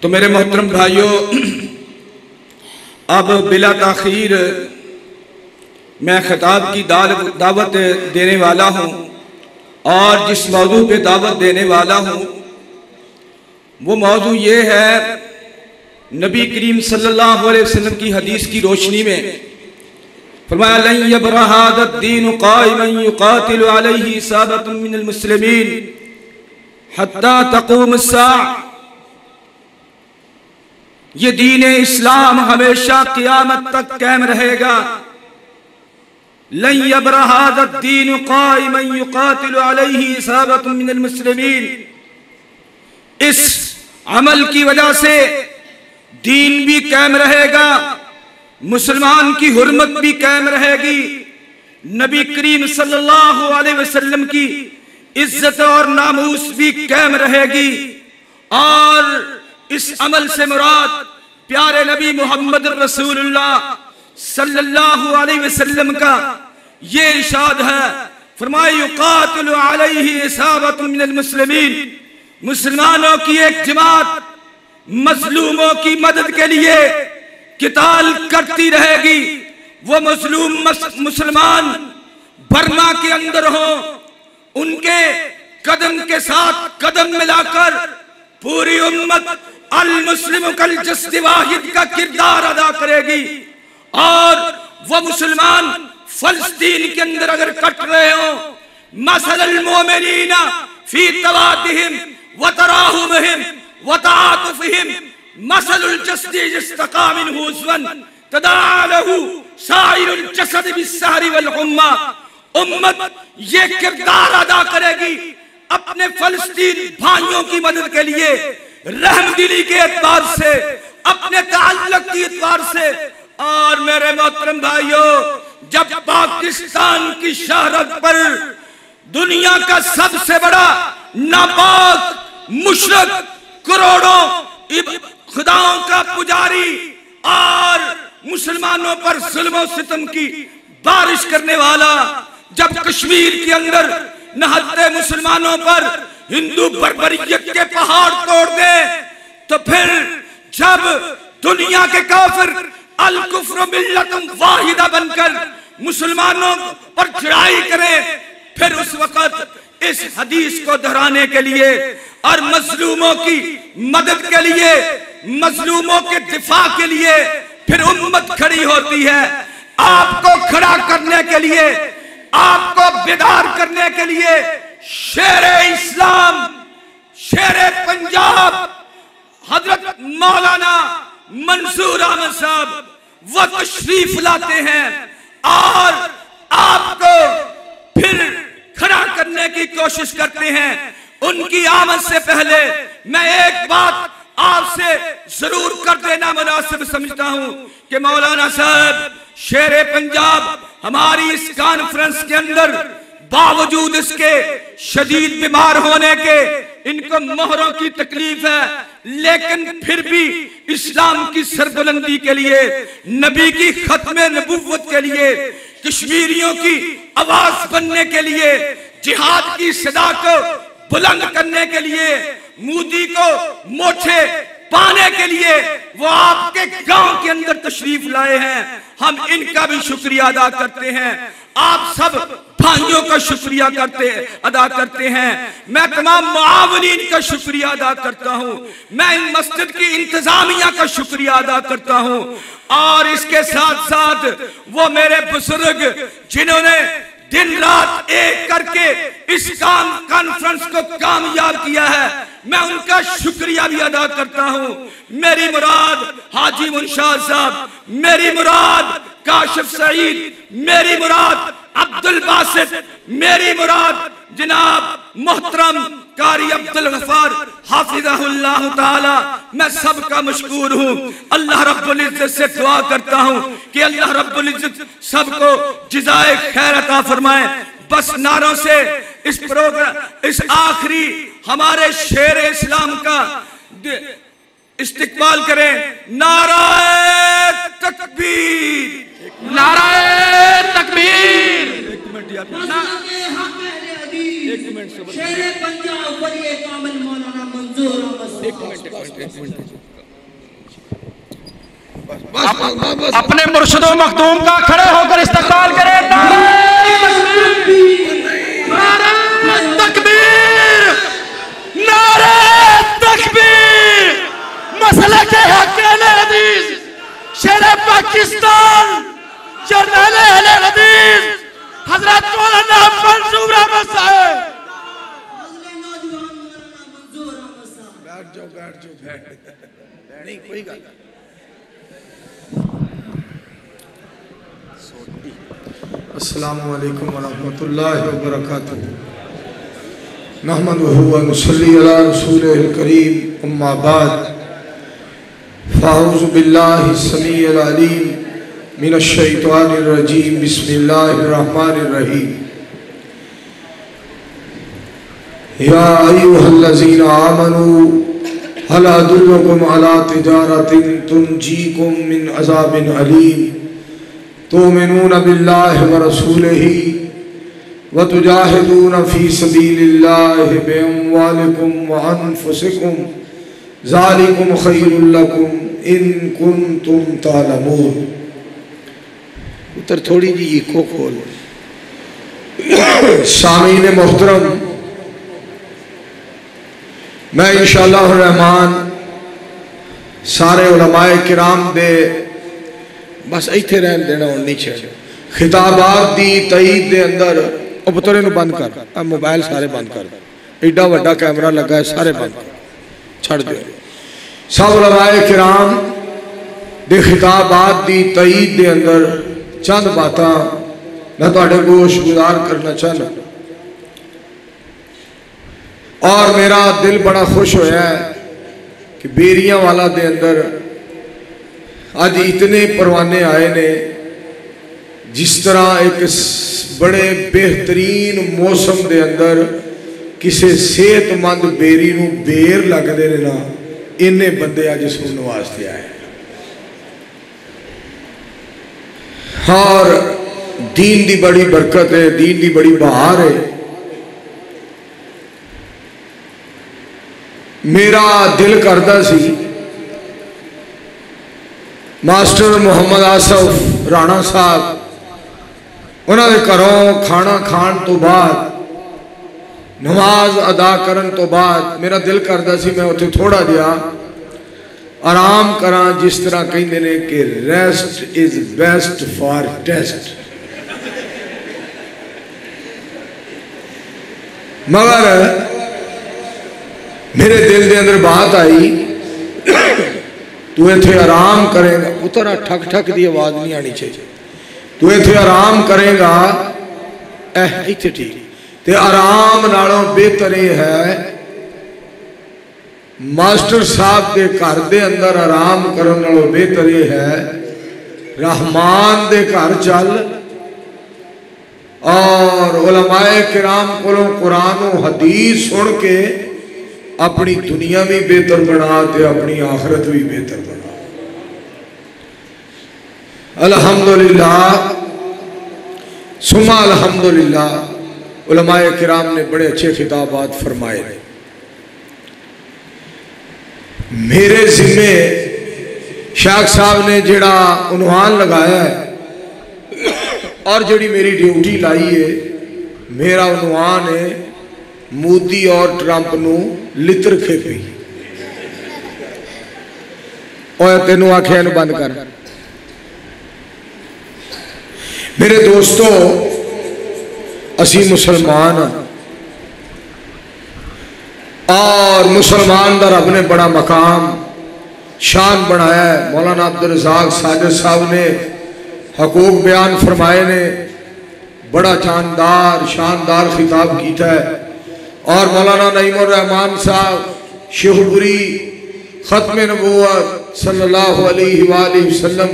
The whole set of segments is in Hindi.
तो मेरे मोहतरम भाइयों, अब बिला ताखीर मैं खिताब की दावत देने वाला हूँ और जिस मौजू पे दावत देने वाला हूँ वो मौजू ये है, नबी करीम सल्लल्लाहु अलैहि वसल्लम की हदीस की रोशनी में फरमाया, लन यबरा हाज़ा दीन क़ाइमन युक़ातिलु अलैहि साबतुन मिनल मुस्लिमीन हत्ता तक़ूम अस्साअ। ये दीन इस्लाम हमेशा क़यामत तक कायम रहेगा। लन यबरा हाज़ा दीन क़ाइमन युक़ातिलु अलैहि साबतुन मिनल मुस्लिमीन। इस अमल की वजह से दीन भी कायम रहेगा, मुसलमान की हुर्मत भी कायम रहेगी, नबी करीम सल्लल्लाहु अलैहि वसल्लम की इज्जत और नामूस भी कायम रहेगी। और इस अमल से मुराद प्यारे नबी मोहम्मद रसूलुल्लाह सल्लल्लाहु अलैहि वसल्लम का ये इरशाद है, फरमाया युक़ातिलु अलैहि साबतुन मिनल मुस्लिमीन। मुसलमानों की एक जमात मजलूमों की मदद के लिए किताल करती रहेगी। वो मजलूम मुसलमान बर्मा के अंदर हो, उनके कदम के साथ कदम मिलाकर पूरी उम्मत अल मुस्लिम कल जस्द वाहिद का किरदार अदा करेगी। और वो मुसलमान फलस्तीन के अंदर अगर कट रहे हो, मसलल मोमिनीना फी तवादिहिम व तराहुमिहिम व तआतुफिहिम मसलुल जस्दी इस्तका मिनहु उज़वन तदालहु साइरुल जसद बिस्सहरी वल हुम्मा। उम्मत ये किरदार अदा करेगी अपने फलस्तीन भाइयों की मदद के लिए, रहमदिली के एतबार से, अपने ताल्लुक के एतबार से। और मेरे मोहतरम भाइयों, जब पाकिस्तान की शहरत पर दुनिया का सबसे बड़ा नापाक मुशरिक, करोड़ों खुदाओं का पुजारी और मुसलमानों पर जुल्म और सितम की बारिश करने वाला, जब कश्मीर के अंदर नहत्ते मुसलमानों पर हिंदू बर्बरियत के पहाड़ तोड़ दे, तो फिर जब दुनिया के काफिर अल कुफ्र मिल्लतुन वाहिदा बनकर मुसलमानों पर चढ़ाई करें, फिर उस वक्त इस हदीस को दोहराने के लिए और मजलूमों की मदद के लिए, मजलूमों के दिफा के लिए फिर उम्मत खड़ी होती है। आपको खड़ा करने के लिए, आपको बेदार करने के लिए शेरे इस्लाम, शेरे पंजाब हजरत मौलाना मंसूर अहमद साहब वो तशरीफ लाते हैं और आपको फिर खड़ा करने की कोशिश करते हैं। उनकी आमद से पहले मैं एक बात आपसे जरूर कर देना मुनासिब समझता हूं कि मौलाना साहब शेरे पंजाब हमारी इस कॉन्फ्रेंस के अंदर बावजूद इसके शदीद बीमार होने के, इनको मोहरों की तकलीफ है, लेकिन फिर भी इस्लाम की सरबुलंदी के लिए, नबी की खत्मे नबुव्वत के लिए, कश्मीरियों की आवाज बनने के लिए, जिहाद की सदा को बुलंद करने के लिए, मोदी को मोछे पाने के लिए वो आपके गांव के अंदर तशरीफ लाए हैं। हम इनका भी शुक्रिया अदा करते हैं, आप सब भाइयों का शुक्रिया अदा करते हैं। मैं तमाम मुआवनीन का शुक्रिया अदा करता हूं, मैं इन मस्जिद की इंतजामिया का शुक्रिया अदा करता हूं। और इसके साथ साथ वो मेरे बुजुर्ग जिन्होंने दिन रात एक करके इस कॉन्फ्रेंस को कामयाब किया है, मैं उनका शुक्रिया भी अदा करता हूं। मेरी मुराद हाजी मुंशाद साहब, मेरी मुराद काशिफ सईद, मेरी मुराद अब्दुल बासित, मेरी मुराद जनाब मोहतरम कारी अब्दुल गफ्फार हाफिज़हुल्लाह ताला। मैं सबका मशकूर हूँ। अल्लाह रब्बुल इज्जत से दुआ करता हूँ कि अल्लाह रब्बुल इज्जत सबको जिज़ाए खैर अता फरमाए। बस नारों से इस प्रोग्राम, इस आखिरी हमारे शेर इस्लाम का इस्तिकबाल करें। नाराए तकबीर, नाराए तकबीर। एक मिनट यार। एक मिनट शेरे पंजाब वली कामिल मौलाना मंजूर अपने मुर्शिदो मखदूम का खड़े होकर इस्तकबाल करें। नारे तकबीर, नारे तकबीर। मसले के हक हदीस शेरे पाकिस्तान जर्नल हदीस हजरत मौलाना मंजूर अहमद साहब। बैठ जाओ नहीं कोई गल। अस्सलामु अलैकुम वरहमतुल्लाहि वबरकातुहू। नहमदुहु व नुसल्ली अला रसूलिल करीम, अम्मा बाद। फ़अऊज़ु बिल्लाहि समीइल अलीम मिनश शैतानिर रजीम। बिस्मिल्लाहिर रहमानिर रहीम। या अय्युहल्लज़ीना आमनू हल अदुल्लुकुम अला तिजारतिन तुनजीकुम मिन अज़ाबिन अलीम तुमिनून बिल्लाहि व रसूलिही व तुजाहिदून फी सबीलिल्लाहि बिअम्वालिकुम व अनफुसिकुम ज़ालिकुम खैरुल लकुम इन कुंतुम तालमून। उतर थोड़ी जी इको खोल। सामीन मोहतरम, मैं इंशाअल्लाह रहमान सारे उलमाए किराम दे बस इत्थे रहन देना और नीचे खिताबात दी तईद दे अंदर ओ पुत्रे नु बंद कर, आ मोबाइल सारे बंद कर, एडा वड्डा कैमरा लगा है, सारे बंद कर, छड़ दे। सब उलमाए किराम दे खिताबात दी तईद दे अंदर चंद बातां मैं तुहाडे गोश गुजार करना चाहना। और मेरा दिल बड़ा खुश होया है कि बेरियां वाला दे अंदर आज इतने परवाने आए ने। जिस तरह एक बड़े बेहतरीन मौसम दे अंदर किसी सेहतमंद बेरी नूं बेर लगते ने ना, इन्ने बंदे अज सुनने वास्ते आए। और दीन दी बड़ी बरकत है, दीन दी बड़ी बहार है। मेरा दिल करता सी मास्टर मोहम्मद आसफ राणा साहब उन्होंने घरों खाना खान तो बाद नमाज अदा करन तो बाद मेरा दिल करता सी मैं उत्थे थोड़ा जिहा आराम करा। जिस तरह कहते हैं कि rest is best for test. मगर मेरे दिल के अंदर बात आई, तू इत्थे आराम करेगा, उतर ठक ठक की आवाज नहीं आनी चाहिए। तू इत्थे आराम करेगा इत्थे ठीक, ते आराम नालों बेहतर यह है मास्टर साहब के घर के अंदर आराम करने नालों बेहतर यह है रहमान दे घर चल और उलमाए किराम कोलों कुरान और हदीस सुन के अपनी दुनिया भी बेहतर बना ते अपनी आखिरत भी बेहतर बना। अल्हम्दुलिल्लाह सुमा अल्हम्दुलिल्लाह। उलमाए किराम ने बड़े अच्छे खिताबात फरमाए। मेरे जिम्मे शाख साहब ने जेड़ा उन्वान लगाया है और जड़ी मेरी ड्यूटी लाई है, मेरा उन्वान है मोदी और ट्रंप नू लित्र खेपी। और तेनू आख्या नू बंद कर। मेरे दोस्तों, असी मुसलमान और मुसलमान का रब ने बड़ा मकाम शान बनाया है। मौलाना अब्दुल रज़ाक साजिद साहब ने हकूक बयान फरमाए ने, बड़ा जानदार शानदार खिताब किया है। और मौलाना नईमुर रहमान साहब शेखपुरी खत्म नबूवत सल्लल्लाहु अलैहि वसल्लम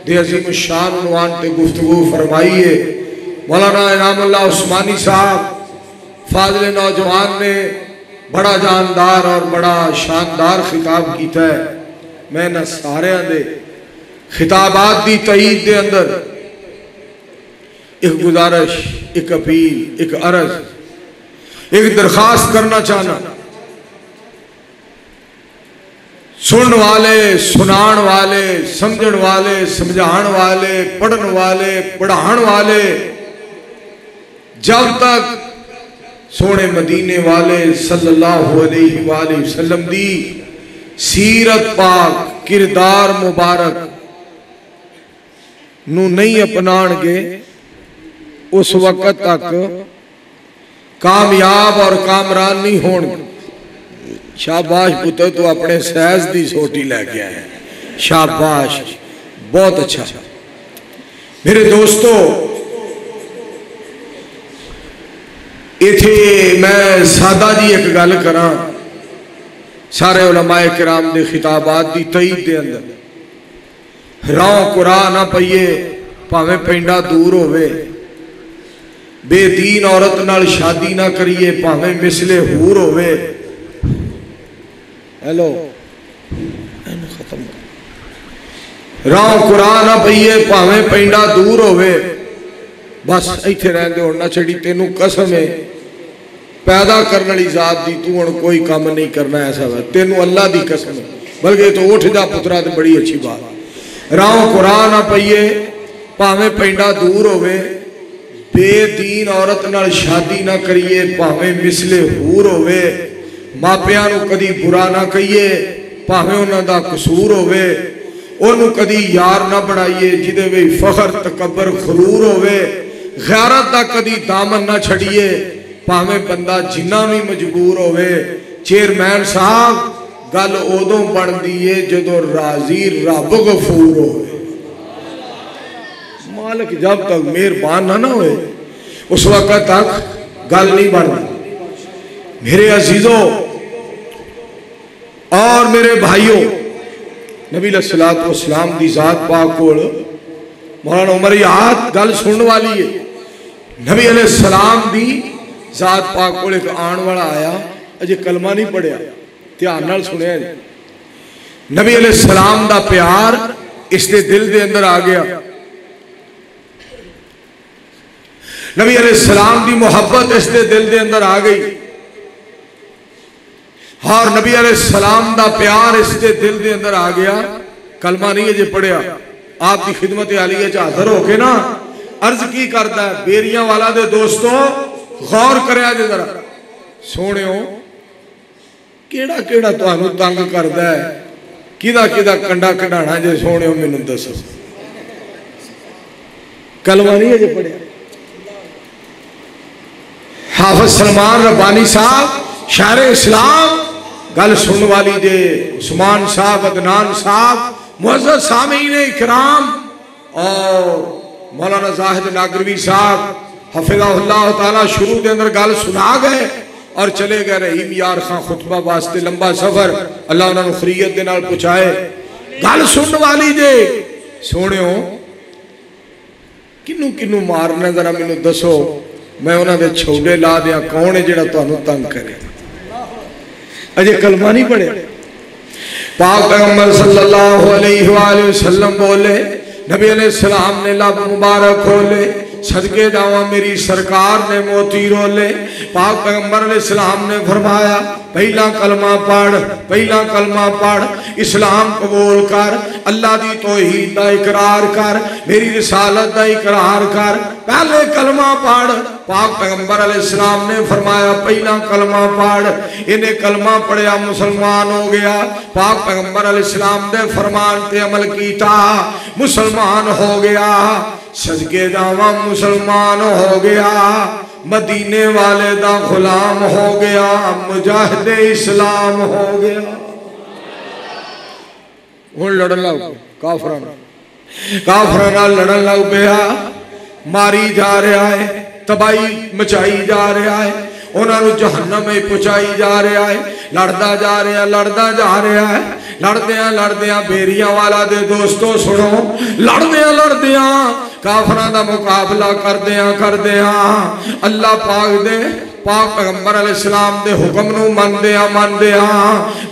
दे अजीम शान उन्वान ते गुफ्तगू फरमाई है। मौलाना इनामुल्लाह उस्मानी साहब फाजिल नौजवान ने बड़ा जानदार और बड़ा शानदार खिताब किया है। मैं न सारे दे खिताबात की तईद के अंदर एक गुजारिश, एक अपील, एक अर्ज एक दरखास्त करना चाहना, सुनने वाले, सुनाण वाले, समझण वाले, समझाण वाले, पढ़न वाले, पढ़ाण वाले, जब तक सोने मदीने वाले सल्लल्लाहु अलैहि वसल्लम दी सीरत पाक किरदार मुबारक नू नहीं अपनाणगे उस वक्त तक कामयाब और कामरान नहीं होणगे। शाबाश पुत्र, तो अपने सहज दी सोटी लैके आए, शाबाश, बहुत अच्छा। मेरे दोस्तों, इथे मैं सादा जी एक गल करा, सारे उलमाए किराम दे खिताबात दी तईद दे अंदर राह कुरा ना पईए, भावें पिंडा दूर होवे, बेदीन औरत नाल शादी ना करिए, भावें मिसले हूर होवे। हेलो, खत्म। राह कुरा ना पईए, भावें पिंडा दूर होवे, बस इत्थे रहंदे होण ना छड़ी। तेनू कसम है पैदा करने वाली जात दी, तू हुण कोई काम नहीं करना ऐसा है, तेनू अल्लाह दी कसम है। बल्कि तो उठ जा पुत्रा, तो बड़ी अच्छी बात। राह कुरा ना पईए, भावें पिंडा दूर होवे, बेदीन औरत नाल शादी ना करिए, भावें मिसले हूर होवे, मापियां नू कदी बुरा ना कहिए, भावें उन्हां दा कसूर होवे, ओनू कदी यार ना बनाइए जिदे विच फखर तकबर खरूर होवे, गैरत दा कदी दामन ना छड़िए, भावें बंदा जिन्ना भी मजबूर होवे। चेयरमैन साहब, गल उदों बनदी है जदों राजी रब गफूर होवे। मालिक जब तक मेहरबान ना होए उस वक्त तक गल नहीं बनती। मेरे अजीजों और मेरे भाइयों, नबी अलैहिस्सलातु वस्सलाम दी जात पाक कोल मौलाना उमर याद गल सुनने वाली है। नबी अलैहिस्सलाम दी जात पाक कोल एक आने वाला आया, अजे कलमा नहीं पढ़िया, ध्यान नाल सुनिया जी। नबी अलैहिस्सलाम दा प्यार इसके दिल दे अंदर आ गया, नबी अलैहिस्सलाम दी मोहब्बत इसके दिल दे अंदर आ गई, और नबी अलैहिस्सलाम दा प्यार इसके दिल दे अंदर आ गया। कलमा नहीं अजे पढ़िया, आपकी खिदमत आलिया च हाजिर होके ना अर्ज की करता है, बेरियां वाला दे दोस्तों गौर करिया जे जरा, सोनियो केड़ा केड़ा तुहानू तंग करदा है, किदा किदा कंडा कढ़ाना जे सोनियो मैनू दसो। कलमा नहीं अजे पढ़िया। हाफिज सलमान रब्बानी साहब शायर इस्लाम, गल सुनने वाली जे उस्मान साहब, अदनान साहब, मुअज़्ज़ज़ सामीन इकराम, और मौलाना जाहिद नागरवी साहब हफिज़हुल्लाह ताला शुरू के अंदर गल सुना गए और चले गए। रहीम यार खां खुतबा वास्ते लंबा सफर, अल्लाह उन्होंने खरीयत के नाल पहुंचाए। गल सुनने वाली जे सोनियो किनू किनू मारना जरा मैनू दसो, मैं उन्होंने छोड़े ला दिया, कौन है जिहड़ा तुहानू तंग करे। अजे कलमा नहीं पढ़े। पाक पैगंबर सल्लल्लाहु अलैहि वसल्लम बोले, नबी अलैहिस्सलाम ने लब मुबारक खोले, सदके जावा मेरी सरकार ने मोती रोले। पाक पैगंबर अलैहिस्सलाम ने फरमाया, पहला कलमा पढ़, पहला कलमा पढ़, इस्लाम कबूल कर, अल्लाह दी तौहीद दा इकरार कर, मेरी रिसालत दा इकरार कर, पहले कलमा पढ़। पाक पैगंबर अलैहिस्सलाम ने फरमाया, पहला कलमा पढ़। इन्हें कलमा पढ़िया, मुसलमान हो गया। पाक पैगंबर अलैहिस्सलाम ने फरमान ते अमल कीता, मुसलमान हो गया। सदके जावा मुसलमान हो गया, मदीने वाले दा गुलाम हो गया, मुजाहिद इस्लाम हो गया। हुण लड़न लग काफरां नाल लड़न लग पिया, मारी जा रहा है, तबाही मचाई जा रहा है, उन्होंने जहन्नम में पहुंचाई जा रहा है, लड़ता जा रहा, लड़ता जा रहा है। लड़दिया लड़दिया बेरिया वाला दे दोस्तों सुनो, लड़दिया लड़दिया काफरां दा मुकाबला करदिया करदिया अल्लाह पाक दे पाक पैगंबर अलैहिस्सलाम दे हुक्म नूं मनदे आ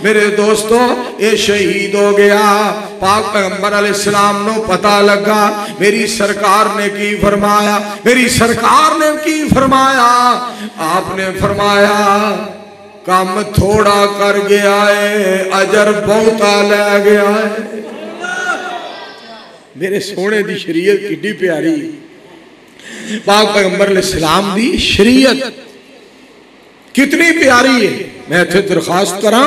मेरे दोस्तों ये शहीद हो गया। पाक पैगंबर अलैहिस्सलाम नूं पता लगा मेरी सरकार ने की फरमाया, मेरी सरकार ने की फरमाया, आपने फरमाया काम थोड़ा कर गया है अजर बहुता ले गया है। मेरे सोने दी शरीयत कितनी प्यारी, पाक पैगंबर अलैहिस्सलाम दी शरीयत कितनी प्यारी है। मैं इत्थे दरखास्त करा,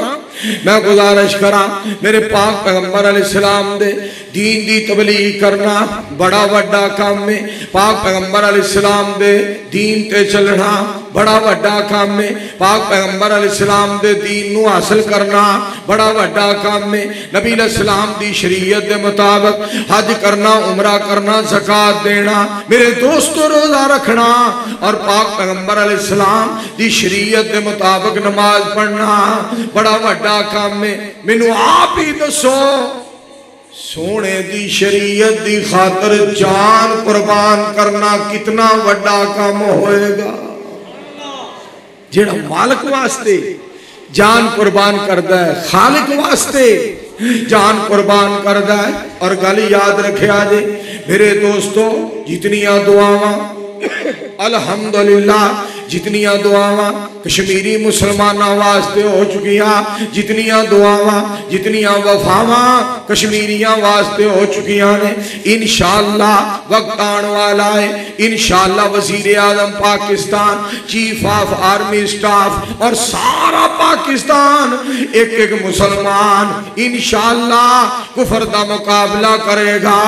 मैं गुजारिश करा मेरे पाक पैगंबर अलैहिस्सलाम दे दीन दी तबलीग करना बड़ा वड्डा काम है। पाक पैगंबर अलैहिस्सलाम दे दीन ते चलना बड़ा वड्डा काम है। पाक पैगंबर अलैहिस्सलाम दे दीन नू हासिल करना बड़ा वड्डा काम है। नबी अलैहिस्सलाम दी शरीयत दे मुताबिक हज करना, उमरा करना, ज़कात देना, मेरे दोस्तों रोजा रखना और पाक पैगंबर अलैहिस्सलाम दी शरीयत दे मुताबिक नमाज पढ़ना बड़ा वड्डा काम है। मैनू आप ही दसो सोने दी शरीयत दी खातर जान कुर्बान करना कितना वड्डा काम होएगा। जेड़ा मालिक वास्ते जान कुर्बान करदा है, खालिक वास्ते जान कुर्बान करदा है। और गल याद रखिया जे मेरे दोस्तों जितनियां दुआवां अल्हम्दुलिल्लाह जितनियां दुआवां कश्मीरी मुसलमानों वास्ते हो चुकियां, जितनियां दुआवां जितनियां वफावां कश्मीरियां वास्ते हो चुकियां ने, इंशाअल्लाह वक्त आने वाला है। इंशाअल्लाह वजीर आजम Pakistan, chief of army staff और सारा पाकिस्तान एक एक मुसलमान इंशाअल्लाह कुफर का मुकाबला करेगा।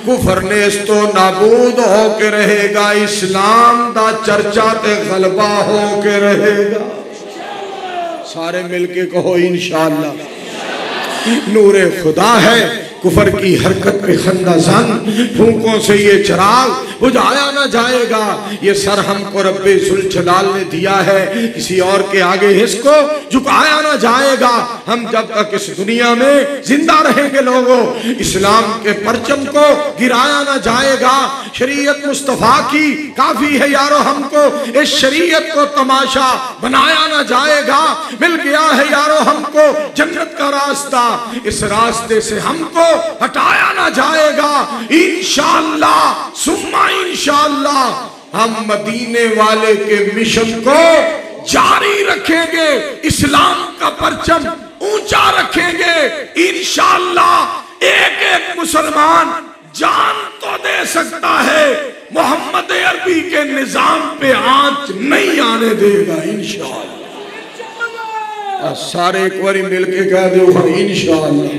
कुफर नेस्तो नाबूद होके रहेगा, इस्लाम दा चर्चा ते गलबा होके रहेगा। सारे मिलके कहो इंशाअल्लाह। नूरे खुदा है कुफर की हरकत पे खंदाजन, फूंकों से ये चिराग बुझाया ना जाएगा। ये सर हमको रब्बे जुल जलाल ने दिया है, किसी और के आगे इसको झुकाया ना जाएगा। हम जब तक इस दुनिया में जिंदा रहेंगे लोगों, इस्लाम के परचम को गिराया ना जाएगा। शरीयत मुस्तफा की काफी है यारो, हमको इस शरीयत को तमाशा बनाया ना जाएगा। मिल गया है यारो हमको जन्नत का रास्ता, इस रास्ते से हमको हटाया ना जाएगा। इंशाअल्लाह सुम्मा इंशाअल्लाह हम मदीने वाले के मिशन को जारी रखेंगे, इस्लाम का परचम ऊंचा रखेंगे। इंशाअल्लाह एक एक मुसलमान जान तो दे सकता है, मोहम्मद अरबी के निजाम पे आंच नहीं आने देगा इंशाअल्लाह। सारे एक बारी मिलके कह दो इंशाअल्लाह।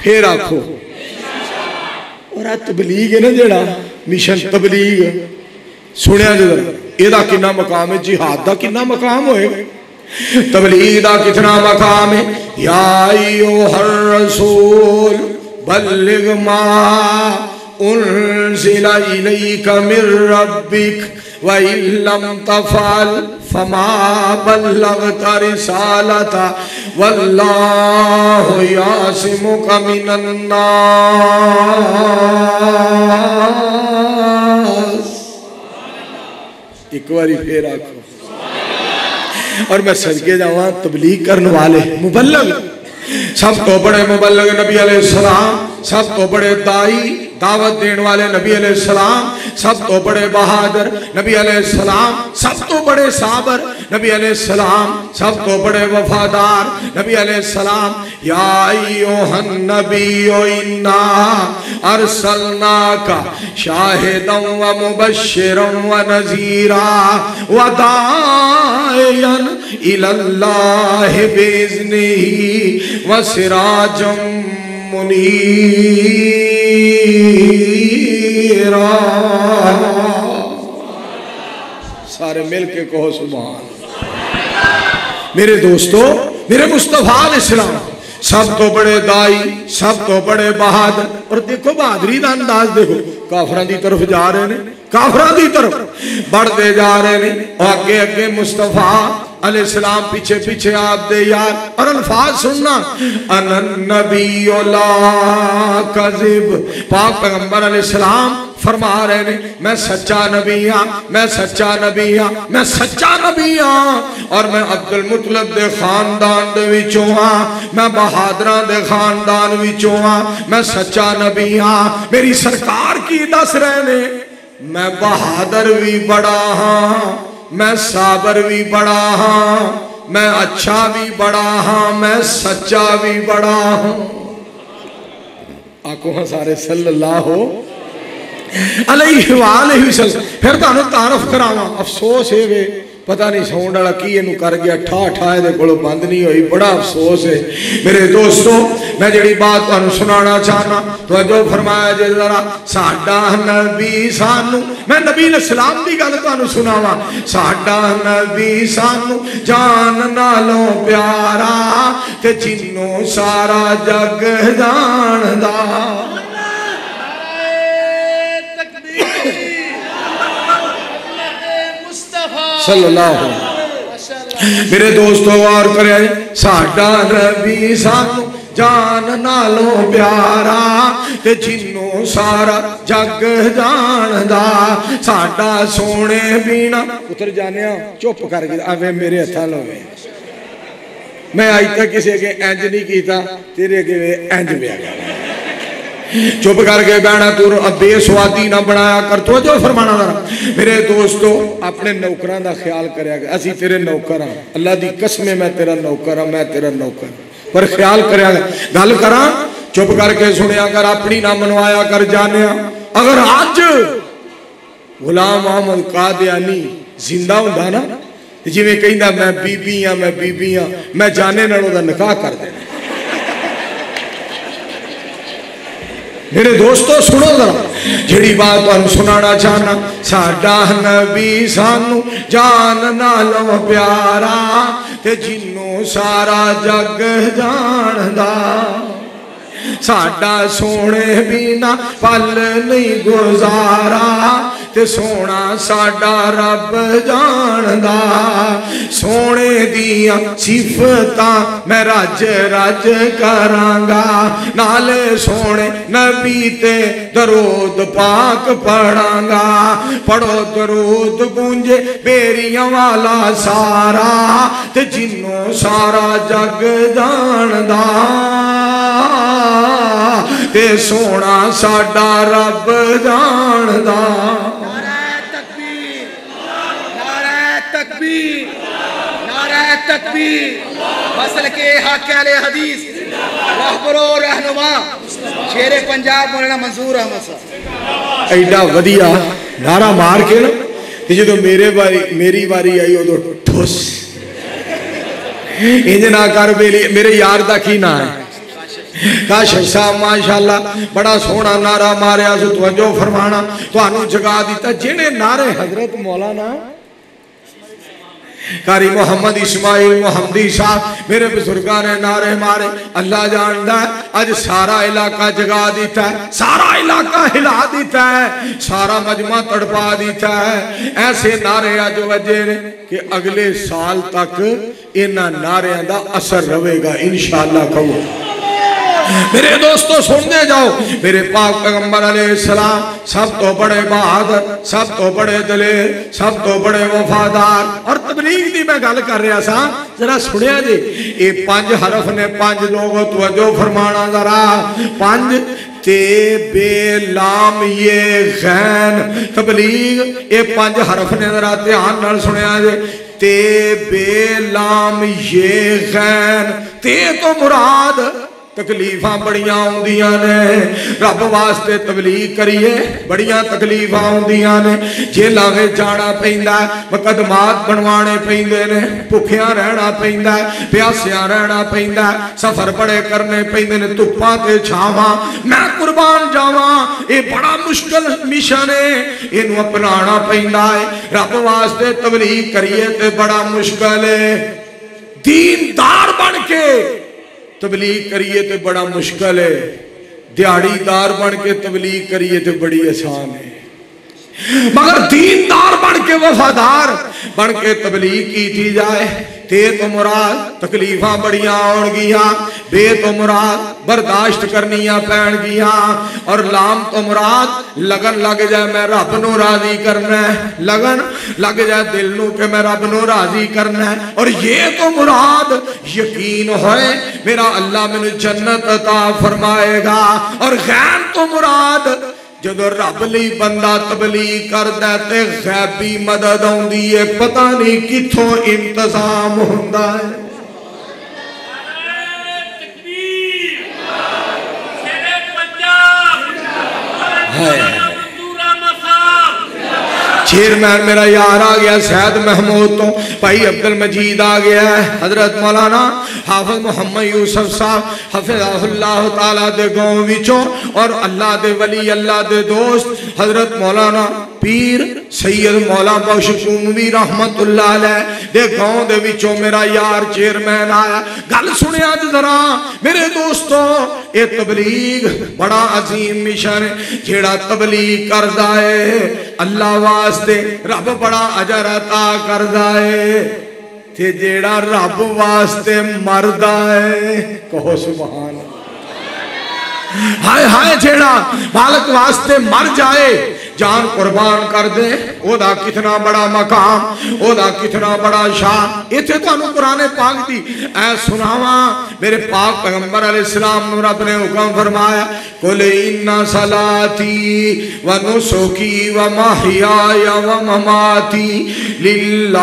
फिर आखो और तबलीग है ना जेड़ा मिशन तबलीग सुनिया जरा, एदा कितना मकाम है, जिहाद दा कितना मकाम होएगा, तबलीग दा कितना मकाम है। या अय्युहर रसूल बल्लिग मा उनज़िला इलैका मिर रब्बिक व इल्लम तफ़अल फमा बल्लगता रिसालता वल्लाहु यासिमुका मिनन नास। एक बारी फिर आखो और मैं सदके जावा तबलीग करने वाले मुबल्लग, सब तो बड़े मुबल्लग नबी अलैहिस्सलाम, सब तो बड़े दाई दावत देने वाले नबी अलैहिस्सलाम, सब तो बड़े बहादुर नबी अलैहिस्सलाम, सब तो बड़े साबर नबी अलैहिस्सलाम, सब तो बड़े वफादार नबी अलैहिस्सलाम। या अय्युहन नबिय्यु इन्ना अरसलनाका शाहिदन व मुबश्शिरन व नज़ीरा व दाइयन इलल्लाहि बिइज़्निही व सिराजम मुनीरा। सारे मिलके कहो सुभान। मेरे दोस्तों, मेरे मुस्तफा अलैहिस्सलाम सब तो बड़े दाई, सब तो बड़े बहादुर। और देखो बहादुरी का अंदाज देखो, काफरां दी तरफ जा रहे ने, काफरां दी तरफ बढ़ते जा रहे ने, आगे आगे मुस्तफा अलैहिस्सलाम पीछे पीछे आप दे यार। और अल्फाज सुनना, अनन नबिय्यु ला कज़िब, पाक पैगंबर अलैहिस्सलाम फरमा रहे ने मैं सच्चा नबी हाँ, मैं सच्चा नबी हाँ, मैं सच्चा नबी हाँ और मैं अब्दुल मुतलब दे खानदान दे विचों हाँ, मैं बहादुरां दे खानदान विचों हाँ, मैं सच्चा नबी हाँ। मेरी सरकार की दस रहे ने मैं बहादुर भी बड़ा हाँ, मैं साबर भी बड़ा हाँ, मैं अच्छा भी बड़ा हाँ, मैं सच्चा भी बड़ा हाँ। आखो हाँ सारे सल्लल्लाहु अलैहि वसल्लम। फिर तुहानू तारफ करावां, अफसोस है वे पता नहीं साउंड वाला की इनू कर गया, ठा ठा इहदे कोलों बंद नहीं हुई, बड़ा अफसोस है। मेरे दोस्तों मैं जिहड़ी बात तुहानू सुनाना चाहना, तवज्जो फरमाया जे जरा। साडा नबी सानू, मैं नबी इस्लाम दी गल तुहानू सुनावां। साडा नबी सानू जान नालों प्यारा ते जिन्नों सारा जग जानदा। सल्लल्लाहु। मेरे दोस्तों और करे साडा नबी सानू जान नालों प्यारा ते जिन्नों सारा जग जानदा। साडा सोने बीना उतर जाने चुप करके आवे मेरे हथा लवे। मैं अज तक किसी अगे इंज नहीं किया, तेरे अगे इंज पिया गया। चुप करके बहना, तू बेसवादी ना बनाया कर। तो जो फरमाना जरा मेरे दोस्तों अपने नौकरां दा ख्याल करया कर। असी तेरे नौकर हाँ, अल्लाह दी कसम मैं तेरा नौकर हाँ, मैं तेरा नौकर, पर ख्याल करया कर। गल करा चुप करके सुनिया कर, अपनी ना मनवाया कर। जानिया अगर अज गुलाम अहमद कादियानी जिंदा हुंदा ना, जिवें कहंदा मैं बीबी हाँ, मैं बीबी हाँ, मैं जाने नाल ओहदा निकाह कर देना। मेरे दोस्तों सुनो जरा जिहड़ी बात तुहानू सुनाना चाहना। साडा नबी सानू जान नालों प्यारा ते जिन्नों सारा जग जानदा। साडा सोने बिना पल नहीं गुजारा ते सोना साडा रब जानदा। सोने दियां सिफतां मैं रज रज करांगा, नाले सोने नबी ते दरूद पाक पढ़ांगा। पढ़ो दरूद गूंजे बेरियां वाला सारा ते जिन्नों सारा जग जानदा ते सोना साडा रब जानदा। तकबीर मसल के हाकियाले हदीस रहबरो रहनुमा शेरे पंजाब मौलाना मंसूर अहमद साहब एडा वधिया नारा मार के ना जो मेरी बारी आई उदो ठुस इंज ना कर। मेरे यार दा की ना है काशिफ साहब माशाअल्लाह बड़ा सोहना नारा मारिया। तवज्जो फरमाना तुहानू जगा दिता जिहड़े नारे हजरत मौलाना कारी मोहम्मद इस्माइल मोहम्मदी साहब मेरे बुजुर्गों ने नारे मारे। अल्लाह जानता है अज सारा इलाका जगा दिता है, सारा इलाका हिला दिता है, सारा मजमा तड़पा दिता है। ऐसे नारे अज वजे ने कि अगले साल तक इन्हां नारियां दा असर रहेगा इंशाअल्लाह। कहो मेरे दोस्तों सुनते जाओ। मेरे पाक पैगंबर अलैहिस्सलाम सब तो बड़े बहादुर, सब तो बड़े दलेर, सब तो बड़े वफादार। और तबलीग दी मैं गल कर रहा सा, जरा सुनिया जी। ये 5 हरफ ने, 5 लोग तवज्जो फरमाना जरा। 5 ते बेलाम ये गैन तबलीग, ये 5 हरफ ने, जरा ध्यान नाल सुनिया जी। ते बेलाम ये गैन, ते तो मुराद तकलीफा बड़िया आउंदियां ने। रब वास्ते तबलीग करिए बड़िया तकलीफा आउंदियां ने। जेलां में जाना पैंदा, मुकदमात बनवाने पैंदे ने, भुखिया रहना पैंदा, प्यासिया रहना पैंदा, सफर बड़े करने पैंदे ने, धुप्पां ते छावां। मैं कुर्बान जावां, ये बड़ा मुश्किल मिशन है, इनू अपनाना पैंदा है। रब वास्ते तबलीग करिए ते बड़ा मुश्किल है। दीनदार बन के तबलीग करिए तो बड़ा मुश्किल है, दिहाड़ीदार बन के तबलीग करिए तो बड़ी आसान है। मगर दीनदार बन के वफादार बन के तबलीग की थी जाए ते तो मुराद तकलीफा बड़िया आउणगियां, बे तो मुराद बर्दाश्त करनिया पैणगियां, और लाम तो मुराद लगन लग जाए मैं रब नूं राजी करना है, लगन लग जाए दिल नूं कि मैं रब नूं राजी करना है, और ये तो मुराद यकीन होए मेरा अल्लाह मैनूं जन्नत अता फरमाएगा, और गैर तो मुराद जदों रब लई बंदा तबलीग करदा ते गैबी मदद आउंदी है, पता नहीं किथों इंतजाम हुंदा है। चेयरमैन मेरा यार आ गया सैयद महमूद तो, भाई अब्दुल मजीद आ गया है, हजरत मौलाना हाफिज मोहम्मद यूसुफ साहब हफिज़हुल्लाह ताला दे गांव विचों, और अल्लाह दे वली अल्लाह दे दोस्त हजरत मौलाना पीर सैयद मौला बख्श कुमवी रहमतुल्लाह अलैह दे गांव दे विचों मेरा यार चेयरमैन आया। गल सुनिया जरा मेरे दोस्तों, ये तबलीग बड़ा अजीम मिशन है, जेड़ा तबलीग करदा है अल्लाह वास्ते रब बड़ा अजर अता करदा है, ते जेड़ा रब वास्ते मरदा है कहो सुभान अल्लाह। हाय हाय जेड़ा मालिक वास्ते मर जाए जान कुर्बान कर दे, ओदा कितना बड़ा मकाम, ओदा कितना बड़ा शान। इत्थे तुहानू कुरान पाक दी ऐ सुनावा, मेरे पाक पैगंबर अलैहिस्सलाम नूं रब ने हुक्म फरमाया, कुल इन्ना सलाती व नुसुकी व महयाय व ममाती लिल्लाह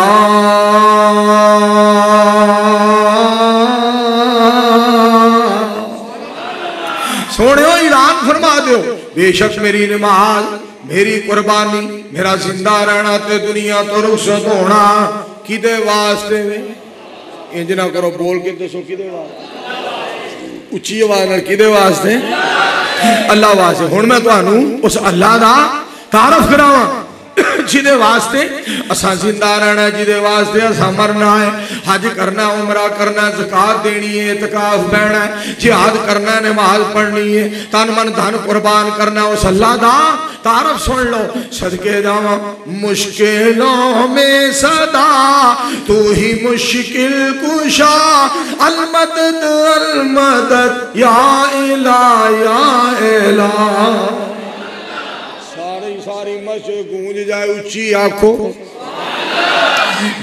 सोने ऐलान फरमा दो, बेशक मेरी नमाज मेरी कुर्बानी मेरा जिंदा रहना ते दुनिया तो रुखसत होना किदे वास्ते वे। इंज ना करो बोल के दसो किदे वास्ते, उच्ची आवाज नाल किदे वास्ते, अल्लाह वास्ते। हुण मैं तुहानू उस अल्लाह दा तारफ करावां जिदे वास्ते असा जिंदा रहना है, जिदे वास्ते असा मरना है, हज करना उमरा करना ज़कात देनी है, इतकाफ बहना है, जिहाद करना है, नमाज पढ़नी है, तन मन धन कुर्बान करना, उस अल्लाह दा तारफ सुन लो। सदके जावा मुश्किलों में सदा तू ही मुश्किल कुशा, अलमदद अलमदद या इला या इला। सारी मस्जिद गूंज जाए, उच्ची आखो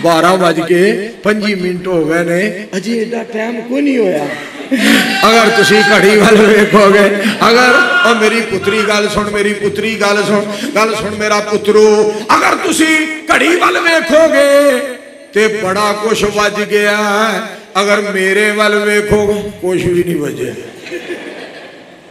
12:05 हो गए ने, अजी एडा टाइम को नहीं होया। अगर तुसी घड़ी वाल वेखोगे, अगर और मेरी पुत्री गल सुन, मेरी पुत्री गल सुन मेरा पुत्रो, अगर तुसी घड़ी वाल वेखोगे ते बड़ा कुछ वज गया है, अगर मेरे वाल वेखोगे कुछ भी नहीं वजे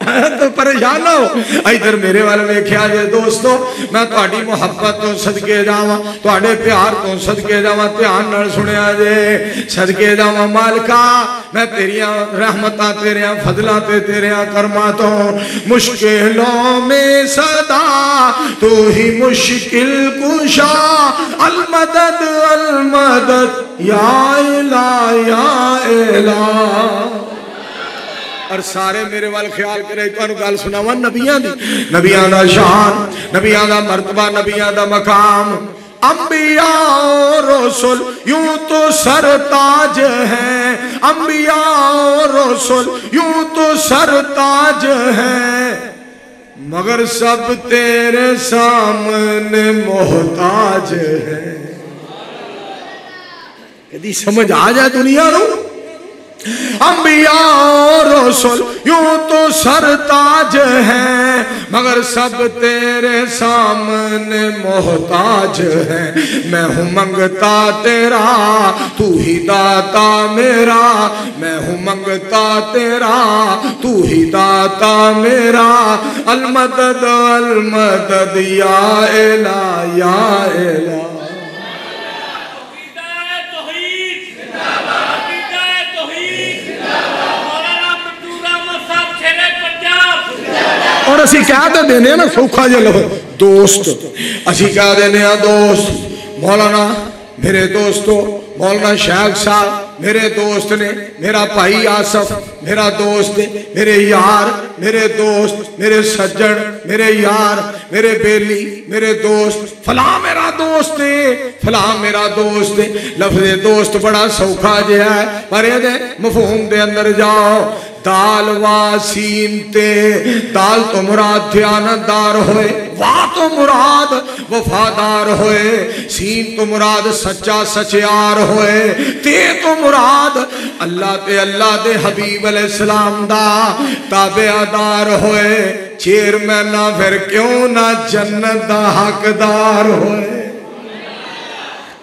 तो परेशान ना हो। इधर मेरे वाल वेख्या जे दोस्तों, मैं तुहाडी मुहब्बत तो सदके जावां, तुहाडे प्यार तो सदके जावां, ध्यान नाल सुनिया जे, सदके जावां मालिका मैं तेरियां रहमतां तेरियां फजलां ते तेरियां करमां तो मुश्किलों में सदा तू ही मुश्किल कुशा, अलमदद अलमदद या इला या इला। और सारे मेरे वाल ख्याल करे, तुहानू गल सुनावा नबियां दी, नबियां दा शान, नबियां दा मर्तबा, नबियां दा मकाम। अंबिया रसूल यूं तो सरताज है, अंबिया रसूल यूं तो सरताज है, मगर सब तेरे सामने मोहताज है। कदी समझ आ जाए दुनिया नू, अंबिया रसूल यूं तो सरताज है, मगर सब तेरे सामने मोहताज है। मैं हूँ मंगता तेरा तू ही दाता मेरा, मैं हूँ मंगता तेरा तू ही दाता मेरा, अलमदद अलमदद या इला या इला। और असी कह तो देने ना सौखा जो दोस्त, असी कह देने दोस्त। मौलाना मेरे दोस्तों, मौलाना शेख साहब मेरे दोस्त ने, मेरा भाई आसफ मेरा दोस्त, मेरे यार, मेरे दोस्त, मेरे सज्जन, मेरे यार, मेरे बेली, मेरे दोस्त, फला मेरा दोस्त है, फला मेरा दोस्त है। लफ्ज़ दोस्त बड़ा सौखा जिहा है, पर ये मफहूम दे अंदर जाओ। दाल वासीन ते दाल तो मुराद ध्यानदार होए, वाह तो मुराद वफादार होए, सीन तो मुराद सच्चा सचियार होए, ते तो मुराद अल्लाह ते अल्लाह दे हबीब अलैहिस्सलाम दा ताबेदार होए। चेयरमैन ना फिर क्यों ना जन्नत दा हकदार होए।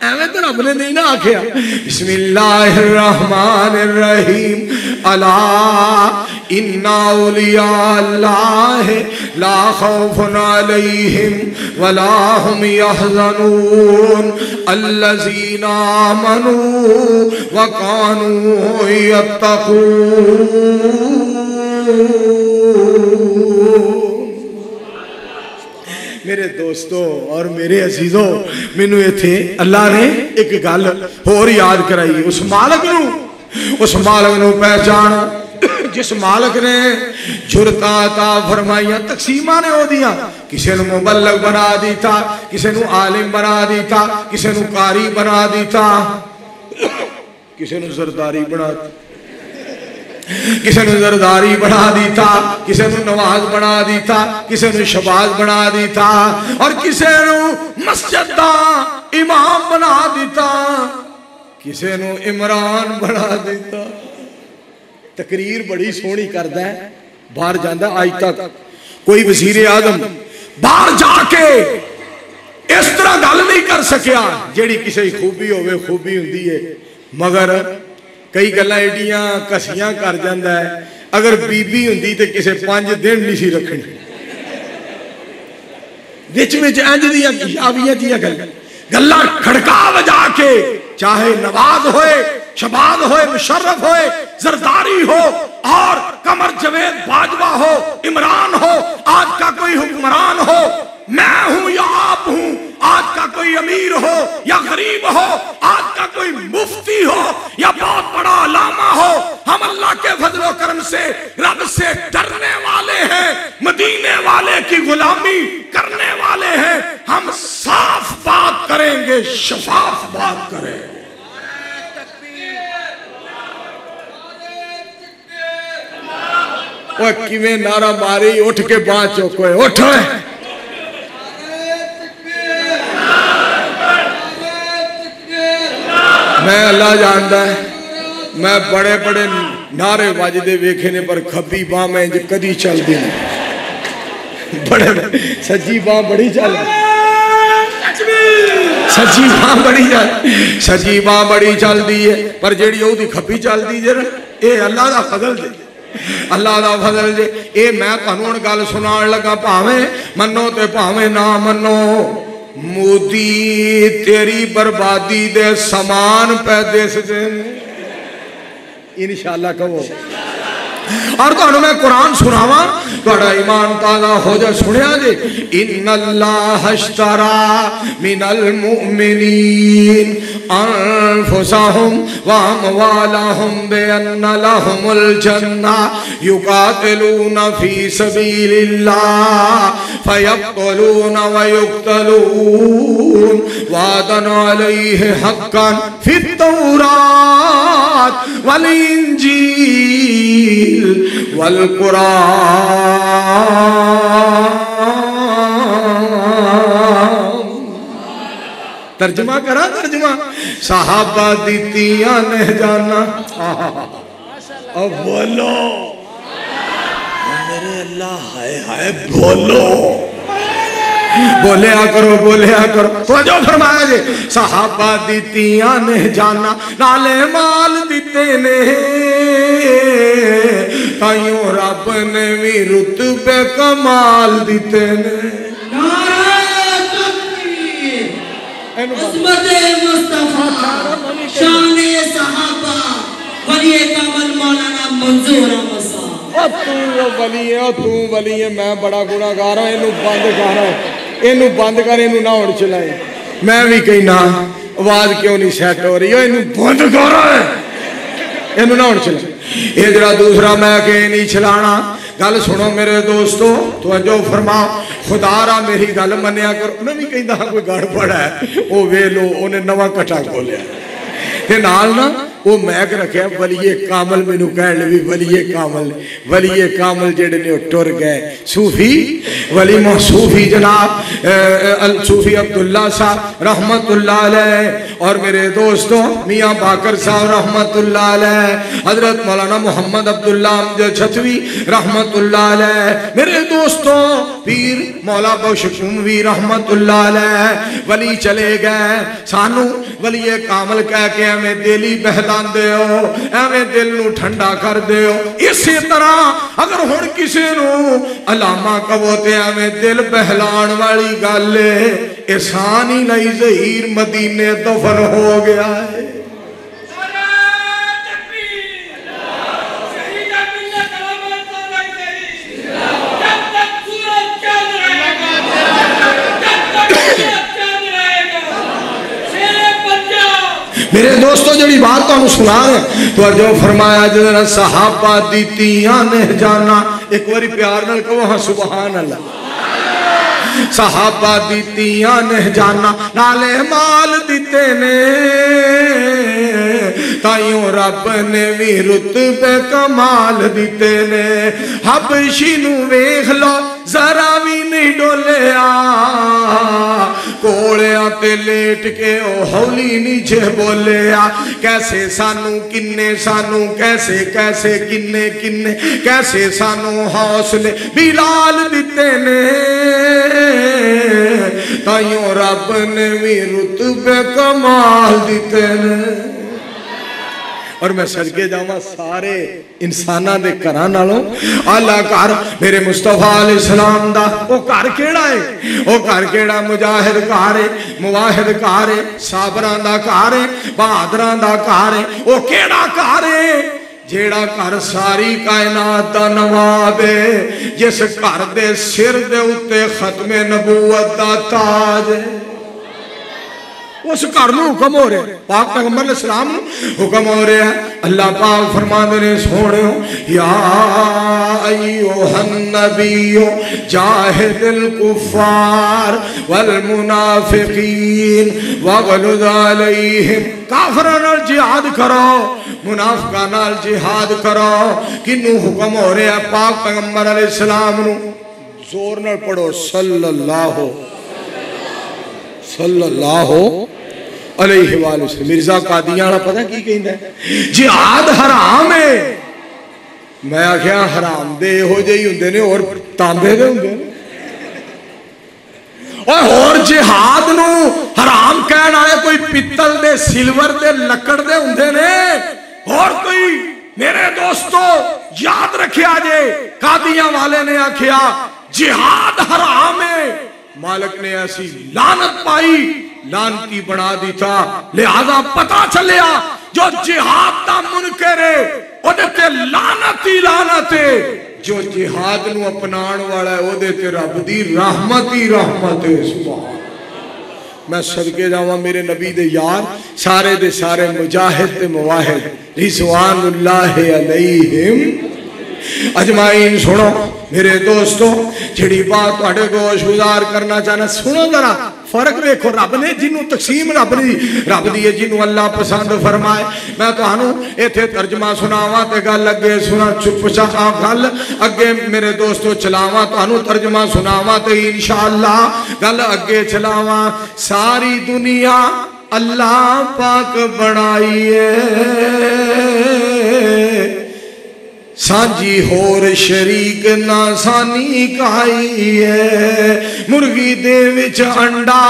एवं तो रब ने नहीं ना आख्या। बिस्मिल्लाहिर्रहमानिर्रहीम अला इन्ना औलिया अल्लाह ला खौफुन अलैहिम वला हुम यहज़नून अल्लज़ीना आमनू व कानू यत्तक़ून। मेरे दोस्तों और मेरे अजीजों, मैनू इत्थे अल्लाह ने एक गल होर याद कराई। उस मालक नू पहचान जिस मालक ने जुरता अता फरमाइया, तकसीमा ने ओदियां, किसे नू मुबल्लग बना दीता, किसे नू आलिम बना दीता, किसे नू कारी बना दीता, किसे नू जरदारी बना, किसे नू जरदारी बना दीता, किसे नू नवाज बना दीता, किसे नू शबाज बना दीता, और किसे नू मस्जिद दा इमाम बना दीता, किसे नू इमरान बना दीता। तकरीर बड़ी सोहनी करदा है, बाहर जांदा। आज तक कोई वजीर आजम बाहर जाके इस तरह गल नहीं कर सकिया जेड़ी किसी खूबी होवे, खूबी हुंदी है, मगर कई गल्लां एडियां कसियां कर जांदा है। अगर बीबी हुंदी ते किसे 5 दिन नहीं सी रखनी। विच विच इंज दियां यावियां दियां गल्लां खड़का वजा के, चाहे नवाज होए, शबाज होए, मुशर्रफ होए, जरदारी हो और कमर जवेद बाजवा हो, इमरान हो, आज का कोई हुक्मरान हो, मैं हूं या आप हूं, आज का कोई अमीर हो या गरीब हो, आज का कोई मुफ्ती हो या बहुत बड़ा अलामा हो, हम अल्लाह के फजलो करम से रब से डरने वाले हैं, मदीने वाले की गुलामी करने वाले हैं। हम साफ बात करेंगे, शफाफ बात करेंगे। वो किवें नारा मारी, उठ के बात चौको, उठ मैं अल्लाह जानता है, मैं बड़े बड़े नारे वजदे वेखे ने, पर खब्बी बाह में कदी चलती नहीं। बड़े सज्जी बाह बड़ी चल, सज्जी बाह बड़ी चल, सज्जी बाह बड़ी चलती है, पर जेड़ी ओदी खब्बी चलती जे ना, ये अल्लाह दा फजल जे, अल्लाह दा फजल जे। ये मैं तुहानू हुण गल सुनाण लगा, भावें मनो ते भावें ना मनो, मोदी तेरी बर्बादी दे समान पै दिसदे ने, इंशाअल्लाह कहो। और तुहानू मैं कुरान सुनावा, तुहाडा ईमान ताज़ा हो जाए। सुनिया जे, इन्नल्लाह अश्तरा मिनल मुमिनीन अनफुसहुम व अमवालहुम बिअन्न लहुमुल जन्नह युकातिलूना फी सबीलिल्लाह फयक़्तलूना व युक़्तलून वअदन अलैहि हक़्क़न फित तौरात वल इंजील वल कुरान। तर्जमा करा, तर्जमा सहाबा दीतियां ने जाना। अब बोलो मेरे अल्लाह, हाय हाय बोलो, बोलिया करो, बोलिया करो। तो जो फरमाया जे, सहाबा दीतियां ने जाना, नाले माल दिते ने, ताइयों रब ने भी रुतबे कमाल दिते ने। शाने सहाबा वली कमल मौलाना मंजूर अहमद साहब। तू वली है, मैं बड़ा गुनाहगार हां। इनू बंद कर, इनू बंद कर, इनू ना होड़ चलाए। मैं भी कहना आवाज क्यों नहीं सैट हो रही, इनू बंद कर, इनू ना होड़ चलाए। ये जरा दूसरा मैं के नहीं चलाना। गल सुनो मेरे दोस्तों, तो जो फरमाओ खुदारा मेरी गल मनिया करो। मैं भी कहता हाँ कोई गड़बड़ है, वो वे लो उन्हें नवा कटा खोलिया ते नाल ना वो मैक रखा वलीए कामल, मैनू कह लवी वलीए कामल जेड़े ने टुर गए सूफी वली सूफी जनाब सूफी अब्दुल्ला साहब रहमतुल्लाह अलैह और मेरे दोस्तों मियाँ बाकर साहब रहमतुल्लाह अलैह, हजरत मौलाना मोहम्मद अब्दुल्ला अमजद छतवी रहमतुल्लाह अलैह, मेरे दोस्तों पीर मौला बख्शकुमवी रहमतुल्लाह अलैह वली चले गए। सानू वलीए कामल कह के एवें दिल ही बहलांदे हो, एवें दिल नू ठंडा कर दे हो। इसी तरह अगर हुण किसी नू अलामा कहो ते एवें दिल बहलाण वाली गल है, एहसान ही नहीं ज़हीर मदीने दफन हो गया है। मेरे दोस्तों जी बात तुहानू सुना रहे तो जो फरमाया जरा सहाबा दी तियां ने जाना, एक बारी प्यार नाल कहो हाँ सुभान अल्लाह। सहाबा दी तियां ने जाना नाले माल दिते ने, ताइयों रब ने भी रुतबे कमाल दिते ने। हबशी नू वेख लो जरा भी नहीं डोलिया, कोलिया ते लेट के ओ हौली नीचे बोलिया। कैसे सानू किन्ने सानू कैसे कैसे किन्ने किन्ने कैसे सानू हौसले बिलाल दिते ने, ताइयों रब ने भी रुतबे कमाल दिते ने। और मैं सदके जावा सारे इंसाना दे घरां नालों आला घर मेरे मुस्तफा अलैहिस्सलाम दा। वो घर केड़ा है? वो घर केड़ा? मुजाहिद घर है, मुवाहिद घर है, साबरां दा घर है, बहादरां दा घर है। वो केड़ा घर है? जेड़ा घर सारी कायनात दा नवाब है, जिस घर दे सिर दे उत्ते खत्मे नबूवत दा ताज है। उस घर में हुक्म हो रहा है, पाक पैगंबर अलैहिस्सलाम हुक्म हो रहा है। अल्लाह पाक फरमाते ने सोने या अय्युहन नबियो जाहिदिल कुफ्फार वल मुनाफिकीन वगलुद अलैहिम। काफिरां नाल जिहाद करो, मुनाफिकां नाल जिहाद करो। किनू हुक्म हो रहा है? पाक पैगंबर अलैहिस्सलाम नू। जोर नाल पढ़ो सल्लल्लाहु अलैहि वसल्लम। मिर्जा कादियां वाला पता की कहंदा है? जिहाद हराम है। मैं आख्या हराम दे हो जेही हुंदे ने और तांबे दे हुंदे ने। और जिहाद नू हराम कहण वाले कोई पित्तल दे सिल्वर दे लकड़ दे हुंदे ने और कोई। मेरे दोस्तों याद रखिया जे कादियां वाले ने आख्या जिहाद हराम है, मालिक ने ऐसी लानत पाई, लानती बना दी था। लिहाजा पता चलिया जो जिहाद दा मुनकर है ओदे ते लानत ही लानत है, जो जिहाद नू अपनाण वाला है ओदे ते रब दी रहमत ही रहमत है। सुभान। मैं सदके जावा मेरे नबी दे यार सारे दे सारे मुजाहिद ते मुवाहिद रिज़वानुल्लाह अलैहिम अजमाइन। सुनो मेरे दोस्तों, जिहड़ी बात तुहाडे को गुजार करना चाहना, सुनो जरा फर्क देखो। रब ने जिन्हों तकसीम रब दी है, जिन्हों अल्लाह पसंद फरमाए। मैं तुहानू इत्थे तर्जमा सुनावा ते गल अगे सुना चुपचाप गल अगे मेरे दोस्तों चलावा, तुहानू तर्जमा सुनावा ते इंशाअल्लाह गल अगे चलावा। सारी दुनिया अल्लाह पाक बनाई है, सांझी होर शरीक ना सानी काई है। मुर्गी दे विच अंडा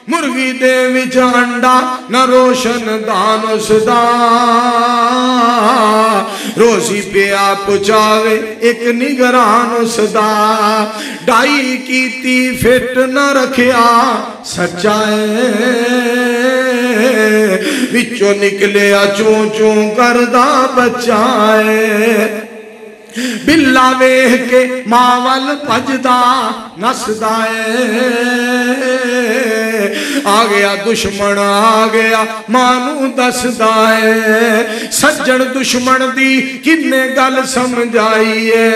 मुर्गी दे विच अंडा न रोशन दान उसदा, रोजी पिया पुचावे एक निगरान उसदा। डाई कीती फिट न रखिया सच्चाए, विचों निकलिया चूं चूं करदा बचाए। बिल्ला वेख के मां वल भजदा नसदा है। आ गया दुश्मन आ गया मां नू दसदा है। सज्जन दुश्मन दी किन्ने गल समझाई है।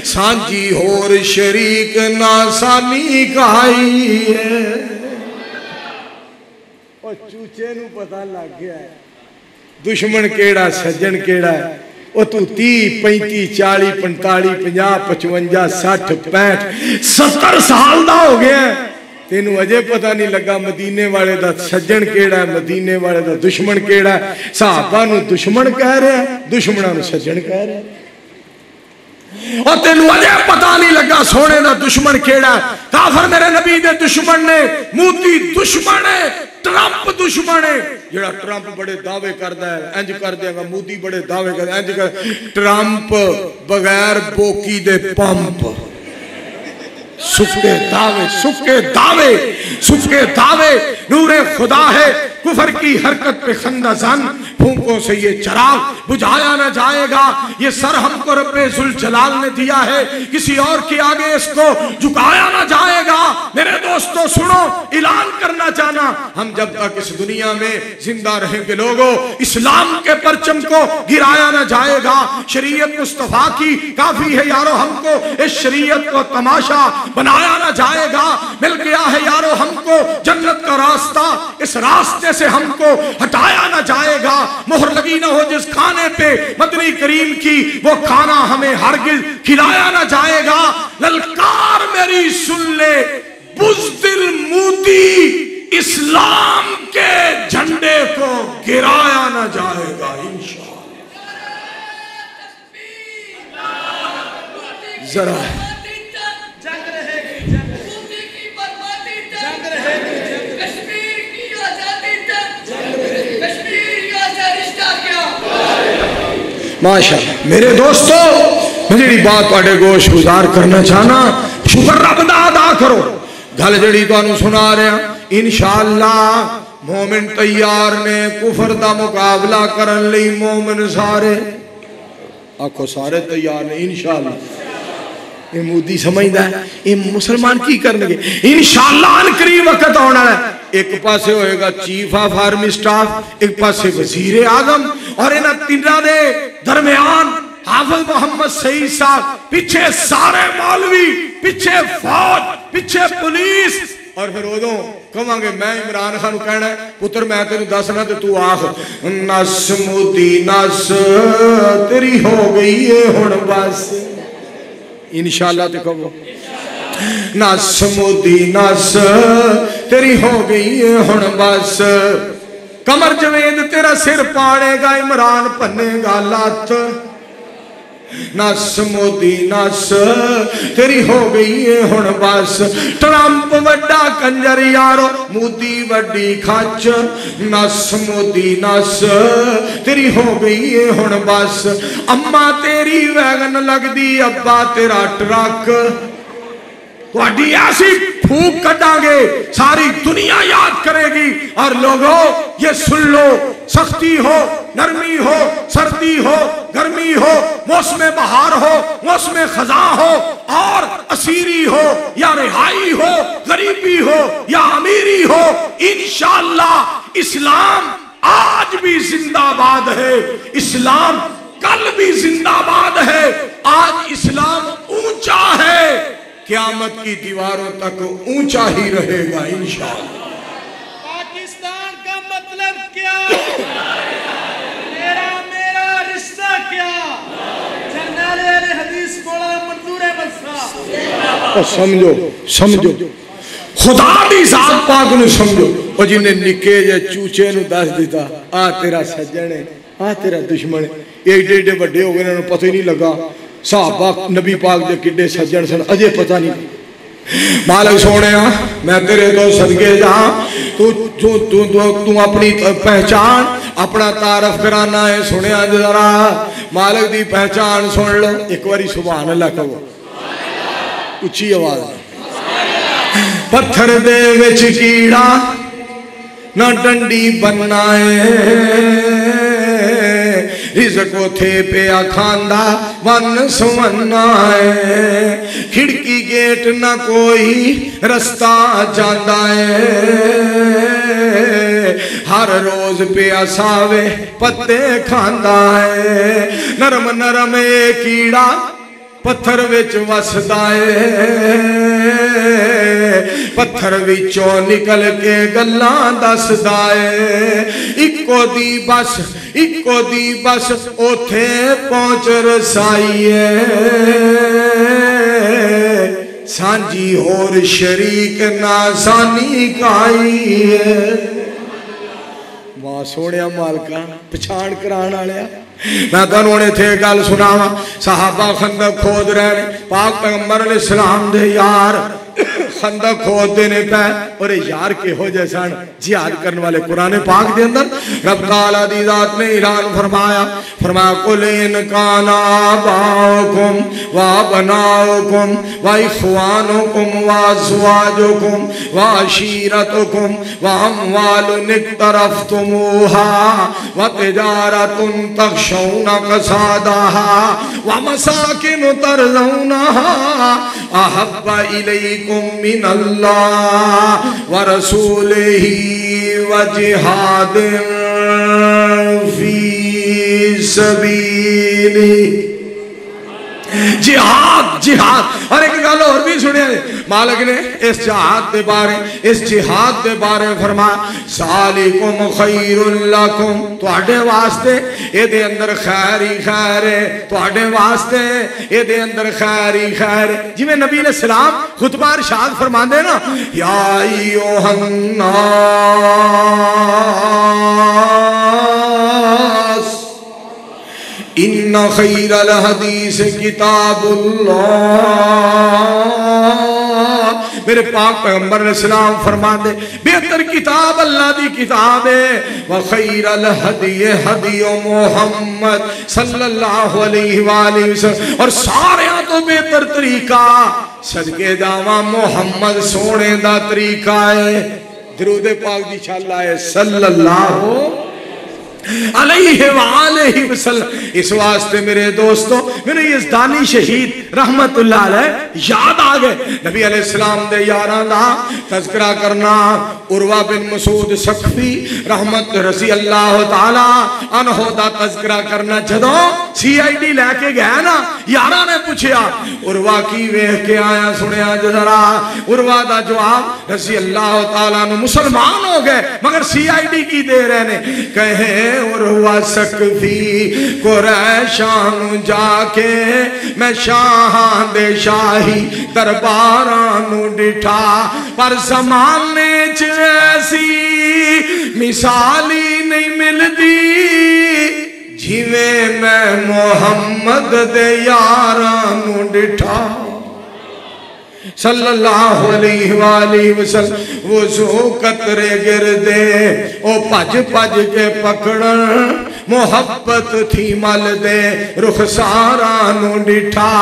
सांझी होर शरीक ना सानी खाई है। और चूचे नू पता लग गया है दुश्मन केड़ा सज्जन केड़ा है। वो तू 30 35 40 45 50 55 60 65 70 साल दा हो गया तेनू अजे पता नहीं लगा मदीने वाले दा सज्जन केड़ा है, मदीने वाले दा दुश्मन केड़ा है। सहाबा नू दुश्मन कह रहे हैं, दुश्मना नू सज्जन कह रहे हैं। और तेनू अजे पता नहीं लगा सोने दा दुश्मन केड़ा है। काफर मेरे नबी दे दुश्मन ने, मोदी दुश्मन है, ट्रंप दुश्मन है। जेड़ा ट्रंप बड़े दावे करदा है इंज कर देगा, मोदी बड़े दावे करदा इंज कर। ट्रंप बगैर बोकी दे पंप, सुखे दावे सुखे दावे सुखे दावे। नूरे खुदा है कुफर की हरकत पे खंदा जन, फूंकों से ये चिराग बुझाया ना जाएगा। ये सर हमको रब्बे जुल जलाल ने दिया है, किसी और के आगे इसको झुकाया ना जाएगा। मेरे दोस्तों सुनो, ऐलान करना चाहना, हम जब तक इस दुनिया में जिंदा रहेंगे लोगों, इस्लाम के परचम को गिराया ना जाएगा। शरीयत मुस्तफा की काफी है यारो, हमको इस शरीयत को तमाशा बनाया ना जाएगा। मिल गया है यारो हमको जन्नत का रास्ता, इस रास्ते से हमको हटाया ना जाएगा। मोहर लगी ना हो जिस खाने पे मदनी करीम की, वो खाना हमें हरगिज खिलाया ना जाएगा। ललकार मेरी सुन ले बुज़दिल मोदी, इस्लाम के झंडे को गिराया ना जाएगा इंशाअल्लाह। जरा माशाअल्लाह। मेरे दोस्तों, मैं जी बात तुहाडे गोश गुजार करना चाहना, शुक्र रब दा अदा करो। गल जी तुहानू सुना रहा, इंशाअल्लाह मोमिन तैयार ने कुफर दा मुकाबला करन लई। मोमिन सारे आखो सारे तैयार ने इंशाअल्लाह। ये मोदी समझदा है ये मुसलमान की करनगे। इंशाअल्लाह अन करीब वक्त आने वाला है। एक पासे होएगा चीफ ऑफ आर्मी स्टाफ, एक पासे वजीर आजम, और इन्हां तिन्हां दे दरमियान हाफिज मोहम्मद सईद साहब, पीछे सारे मौलवी, पीछे फौज, पीछे पुलिस। और फिर उदों कहांगे मैं इमरान खान कहना पुत्र मैं तेन दसना तो तू आख नस मोदी नस तेरी हो गई है हुण बस। इंशाअल्लाह ते कहो नस मोदी नस तेरी हो गई है हुण बस। कमर जवेद तेरा सिर पाड़ेगा, इमरान भन्नेगा लत। नस मोदी नस तेरी हो गई है हुण बस। ट्रंप वड्डा कंजर यारो, मोदी वड्डी खच। नस मोदी नस तेरी हो गई है हुण बस। अम्मा तेरी वैगन लगदी, अब्बा तेरा ट्रक। तुहाडी ऐसी फूक कटांगे सारी दुनिया याद करेगी। और लोगों ये सुन लो, सख्ती हो नरमी हो, सर्दी हो गर्मी हो, मौसम बहार हो मौसम खजा हो, और असीरी हो या रिहाई हो, गरीबी हो या अमीरी हो, इंशाअल्लाह इस्लाम आज भी जिंदाबाद है। इस्लाम कल भी जिंदाबाद है। आज इस्लाम ऊंचा है, क़यामत की दीवारों तक ऊंचा ही रहेगा इंशाअल्लाह। पाकिस्तान का मतलब क्या, मेरा मेरा रिश्ता क्या, जरनैल हदीस मौलाना मंजूर बसा। समझो समझो, खुदा दी जात पाक नूं समझो। और जिन्हें निके जे चूचे नूं दस दिता आ तेरा सज्जन है, आ तेरा दुश्मन है। एडे एडे वड्डे हो गए, इन्हां नूं पता ही नहीं लगा साहबा नबी पाक दे किड्डे सज्जन सन, अजे पता नहीं। मालिक सोने मैं तेरे तो सदके जा, तू तू तू तू अपनी पहचान अपना तारफ कराना है। सुने जरा मालिक दी पहचान सुन लो एक बारी, सुभान अल्लाह कहो उच्ची आवाज। पत्थर दे विच कीड़ा ना डंडी बनना है, रिज़्क़ उथे पिया खांदा वन सुवन्ना है। खिड़की गेट ना कोई रस्ता जांदा है। हर रोज पिया सावे पत्ते खांदा है। नरम नरम ए कीड़ा पत्थर विच वसदा है। पत्थर विचों निकल के गल्लां दसदा है। इको दी बस ओथे पहुंच रसाई है। सांझी होर शरीक ना सानी काई है। वाह सोहणिया मालका पछाण कराण वालिया मैं तुहानू हुण इत्थे गल सुनावा। सहाबा खंदक खोद रहे ने। पाक पैगंबर अलैहिस्सलाम दे यार खंदक खोदते ने पै और यार किहो जे सन जिहाद करने वाले। कुरान पाक दे अंदर रब ताला दी जात ने ऐलान फरमाया कुल इन काना आबाउकुम व अबनाउकुम व इख्वानुकुम व अज़वाजुकुम व अशीरतुकुम व अमवालुन इक्तरफ्तुमूहा व तिजारतुन तखशौना कसादाहा व मसाकिन तरज़ौनहा अहब्बा इलैकुम मिनल्लाह व रसूलिही व जिहादिन फी सबीली। जिहाद और एक गल और भी सुनिया मालिक ने इस जिहाद के बारे फरमाया सालिकुम खैरुल लकुम तुहाडे वास्ते एदे अंदर खैर ही खैर है। तुहाडे वास्ते एदे अंदर खैर ही खैर है। जिवें नबी अलैहि सलाम खुतबा इरशाद फरमांदे ना या अय्युहन नास इन्ना खैरल हदीस किताबुल्लाह। मेरे पाक पैगंबर अलैहिस्सलाम फरमाते बेहतर किताब अल्लाह दी किताब है। व खैरल हदी हदी मुहम्मद सल्लल्लाहु अलैहि वसल्लम और सारे तो बेहतर तरीका सदके जावा मुहम्मद सोने दा तरीका है। दरूद पाक दी छाला है सल्लल्लाहु अलैहि वसल्लम। इस वास्ते मेरे दोस्तों मेरे यज़दानी शहीद रहमतुल्लाह अलैह याद आ गए। नबी अलैहिस्सलाम दे यारां दा तज़किरा करना। उर्वा बिन मसूद सखफी रहमत रसी अल्लाह ताला अनहु दा तज़किरा करना। जदों CID लैके गया ना यारां ने पूछया उर्वा की वेख के आया सुनिया जरा। उर्वा दा जवाब रसी अल्लाह ताला नु मुसलमान हो गए मगर CID की दे रहे ने। कहे उर्वा सकफी कुरैशां जाके मैं शाहां दे शाही दरबारां नु डिठा पर ज़माने च ऐसी मिसाली नहीं मिलदी जिवें मैं मोहम्मद दे यारां नु डिठा सल्लल्लाहु अलैहि वसल्लम। वज़ू कतरे गिरदे ओ भज भज के पकड़न मोहब्बत थी मल दे रुखसारा नु डिठा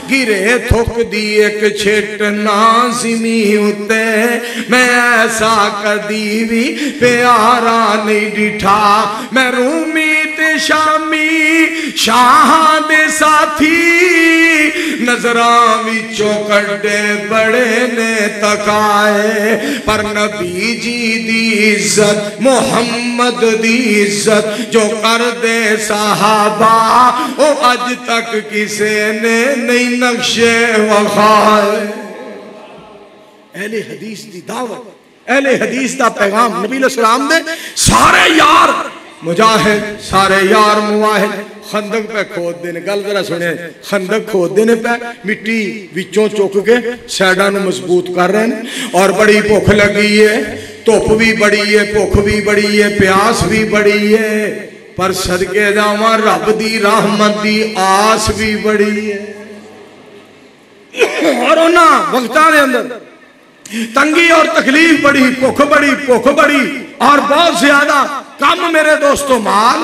गिरे थुक दी एक छिट नाज़िमी उते मैं ऐसा कदी भी प्यारा नहीं डिठा। मैं रूमी ते शामी शाहां दे साथी नजरां विचों कड्डे बड़े ने तकाए पर नबी जी दी इज्जत मोहम्मद दी इज्जत जो कर दे सहाबा ओ अज तक किसे ने नहीं नक्शे वखाए। अहले हदीस दी दावत अहले हदीस दा पैगाम नबी अलैहिस्सलाम दे सारे यार मुजाहिद सारे यार मुवाहिद खंदक पे खोद देने। गल जरा सुने खंदक खोद देने पे मिट्टी विचों चुक के सैडा नु मजबूत कर रहे हैं और बड़ी भुख लगी है। धुप भी बड़ी है भुख भी बड़ी है प्यास भी बड़ी है पर सदके जावां रब दी रहमत दी आस भी बड़ी है। और उन्हां वक्तां दे अंदर तंगी और तकलीफ बड़ी भुख बड़ी और बहुत ज्यादा कम मेरे दोस्तों माल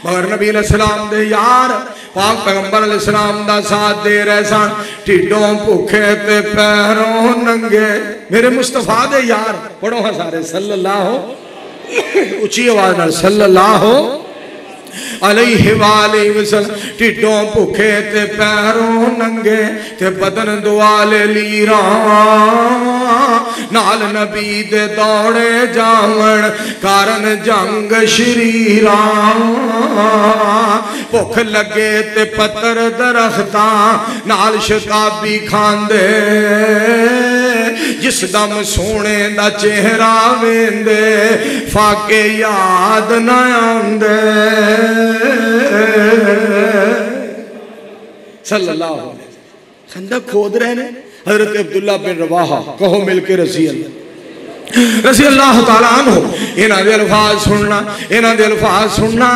मगर नबी अलैहिस्सलाम दे यार पाक पैगंबर अलैहिस्सलाम दा साथ दे रहे सन। टिड्डों भूखे ते पैरों नंगे मेरे मुस्तफा दे यार पढ़ो हाँ सारे सल्लल्लाहु उच्ची आवाज नाल सल्लल्लाहु अलैहि वसल्लम टिड्डों भुखे ते पैरों नंगे ते बदन दुआले लीरा नाल नबी दे दौड़े जावण कारण जंग शरीरा भुख लगे ते पत्थर दरख्तां नाल शताबी खांदे जिस दम सोने दा चेहरा वेंदे फाके याद न आंदे सल्लल्लाहु अलैहि वसल्लम खंदक खोद रहे ने हजरत अब्दुल्ला बिन रवाहा कहो मिलके रजी अल्लाह ताला अन्हु इन्हां दे अल्फाज सुनना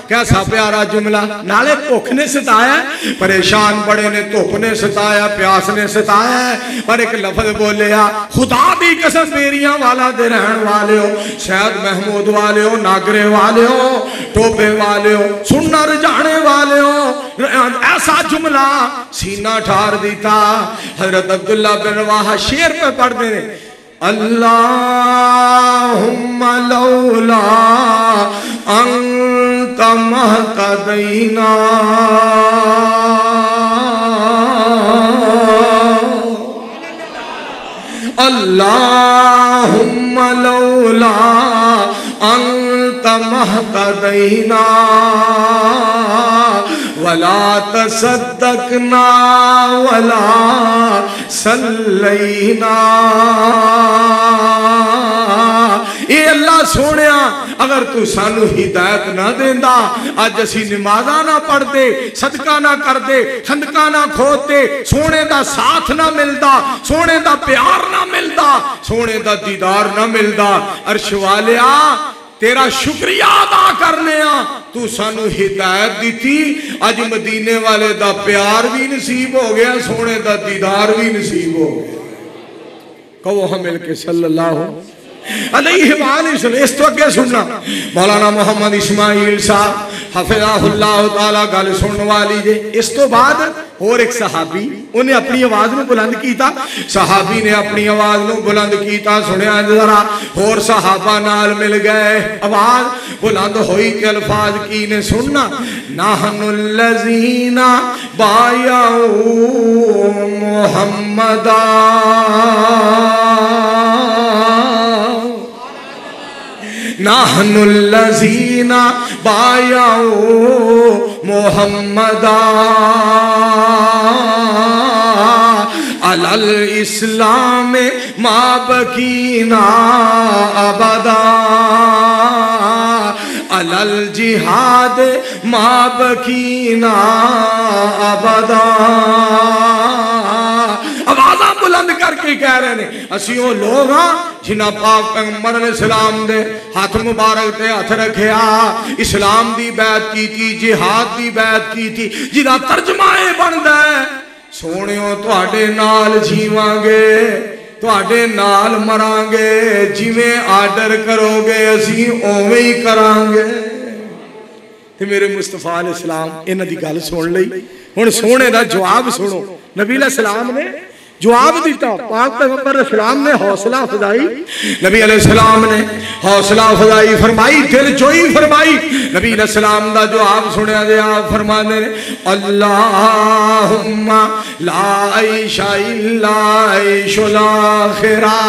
कैसा प्यारा जुमला नाले भुख ने सताया परेशान बड़े ने धुप ने सताया प्यास ने सताया पर एक लफ्ज बोलिया खुदा दी कसम बेरियां वाला दे रहन वाले हो शहद महमूद वाले हो नागरे वाले हो टोबे वाले हो सुनना रजाने वाले हो ऐसा जुमला सीना ठार दीता हजरत अब्दुल्ला बिन रवाहा शेर पे पढ़ते हैं अल्लाहुम्मा लौला अंत महतदैना अल्लाहुम्मा लौला अंत महतदैना वला तसद्दकना वला सल्लैना ये अल्लाह सोने अगर तू सानू हिदायत ना देंदा अज असी नमाज़ा ना पढ़ते सदका ना करते खंदका ना खोदते सोने दा साथ ना मिलता सोने दा प्यार ना मिलता सोने दा दीदार ना मिलता अर्श वालिया तेरा शुक्रिया अदा करने तू सानू हिदायत दी अज मदीने वाले दा प्यार भी नसीब हो गया सोने दा दीदार भी नसीब हो गया कहो हम मिलके सल्लल्लाहु अलैहि वसल्लम इस तो अगे सुनना मौलाना मोहम्मद इस्माइल साहब हफिज़हुल्लाह ताला गल सुनने वाली जे इस तो बाद और एक सहाबी उन्हें अपनी आवाज में बुलंद किया सहाबी ने अपनी आवाज में बुलंद किया सुनिया जरा और सहाबा नाल मिल गए आवाज बुलंद हुई के अल्फाज की ने सुनना नाहनुल्लज़ीना बायाऊ मुहम्मदा नाहनुल्लज़ीना बायाऊ मुहम्मदा अलल इस्लाम मा बकीना अबदा अलल जिहाद मा बकीना अबदा आवाज़ा बुलंद करके कह रहे ने असी वो लोग हाँ जिन्हें पाक पैगंबर ने सलाम दे हाथ मुबारक ते हथ रखिया इस्लाम दी बैत की थी जिहाद दी बैत की थी जिदा तर्जमा ये बनता है सोनियो तुहाडे नाल जीवांगे तुहाडे नाल मरांगे जिवें आर्डर करोगे असी उवें ही करांगे ते मेरे मुस्तफा अलैहि सलाम इन्हां दी गल सुन लई हुण सोने दा जवाब सुनो नबी अलैहि सलाम ने जवाब दिता पाक पैगंबर सलाम ने हौसला अफजाई नबी अलैहिस्सलाम ने हौसला अफजाई फरमाई दिल जोई फरमाई नबी अलैहिस्सलाम दा जवाब सुनिया जे आप फरमाने अल्लाहुम्मा ला ईशा इल्ला ईशुल आखिरा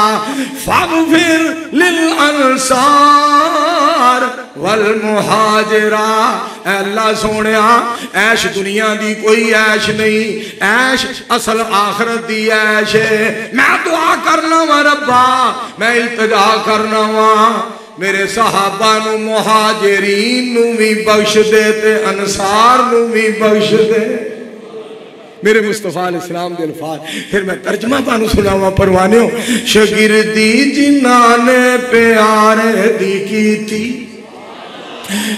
फगफिर लिल अंसार वल मुहाजिरा अल्लाह सोनिया ऐश दुनिया दी कोई ऐश नहीं ऐश असल आखरत दी ऐश है मैं दुआ करना वा रब्बा मैं इल्तिजा करना वा मेरे सहाबा नू मुहाजिरीन नू भी बख्श दे ते अंसार नू भी बख्श दे मेरे मुस्तफा अलैहिस्सलाम दे अल्फाज फिर मैं तर्जमा तुहानू सुनावा परवानियो शागिर्दी जिन्हां ने प्यारे दी कीती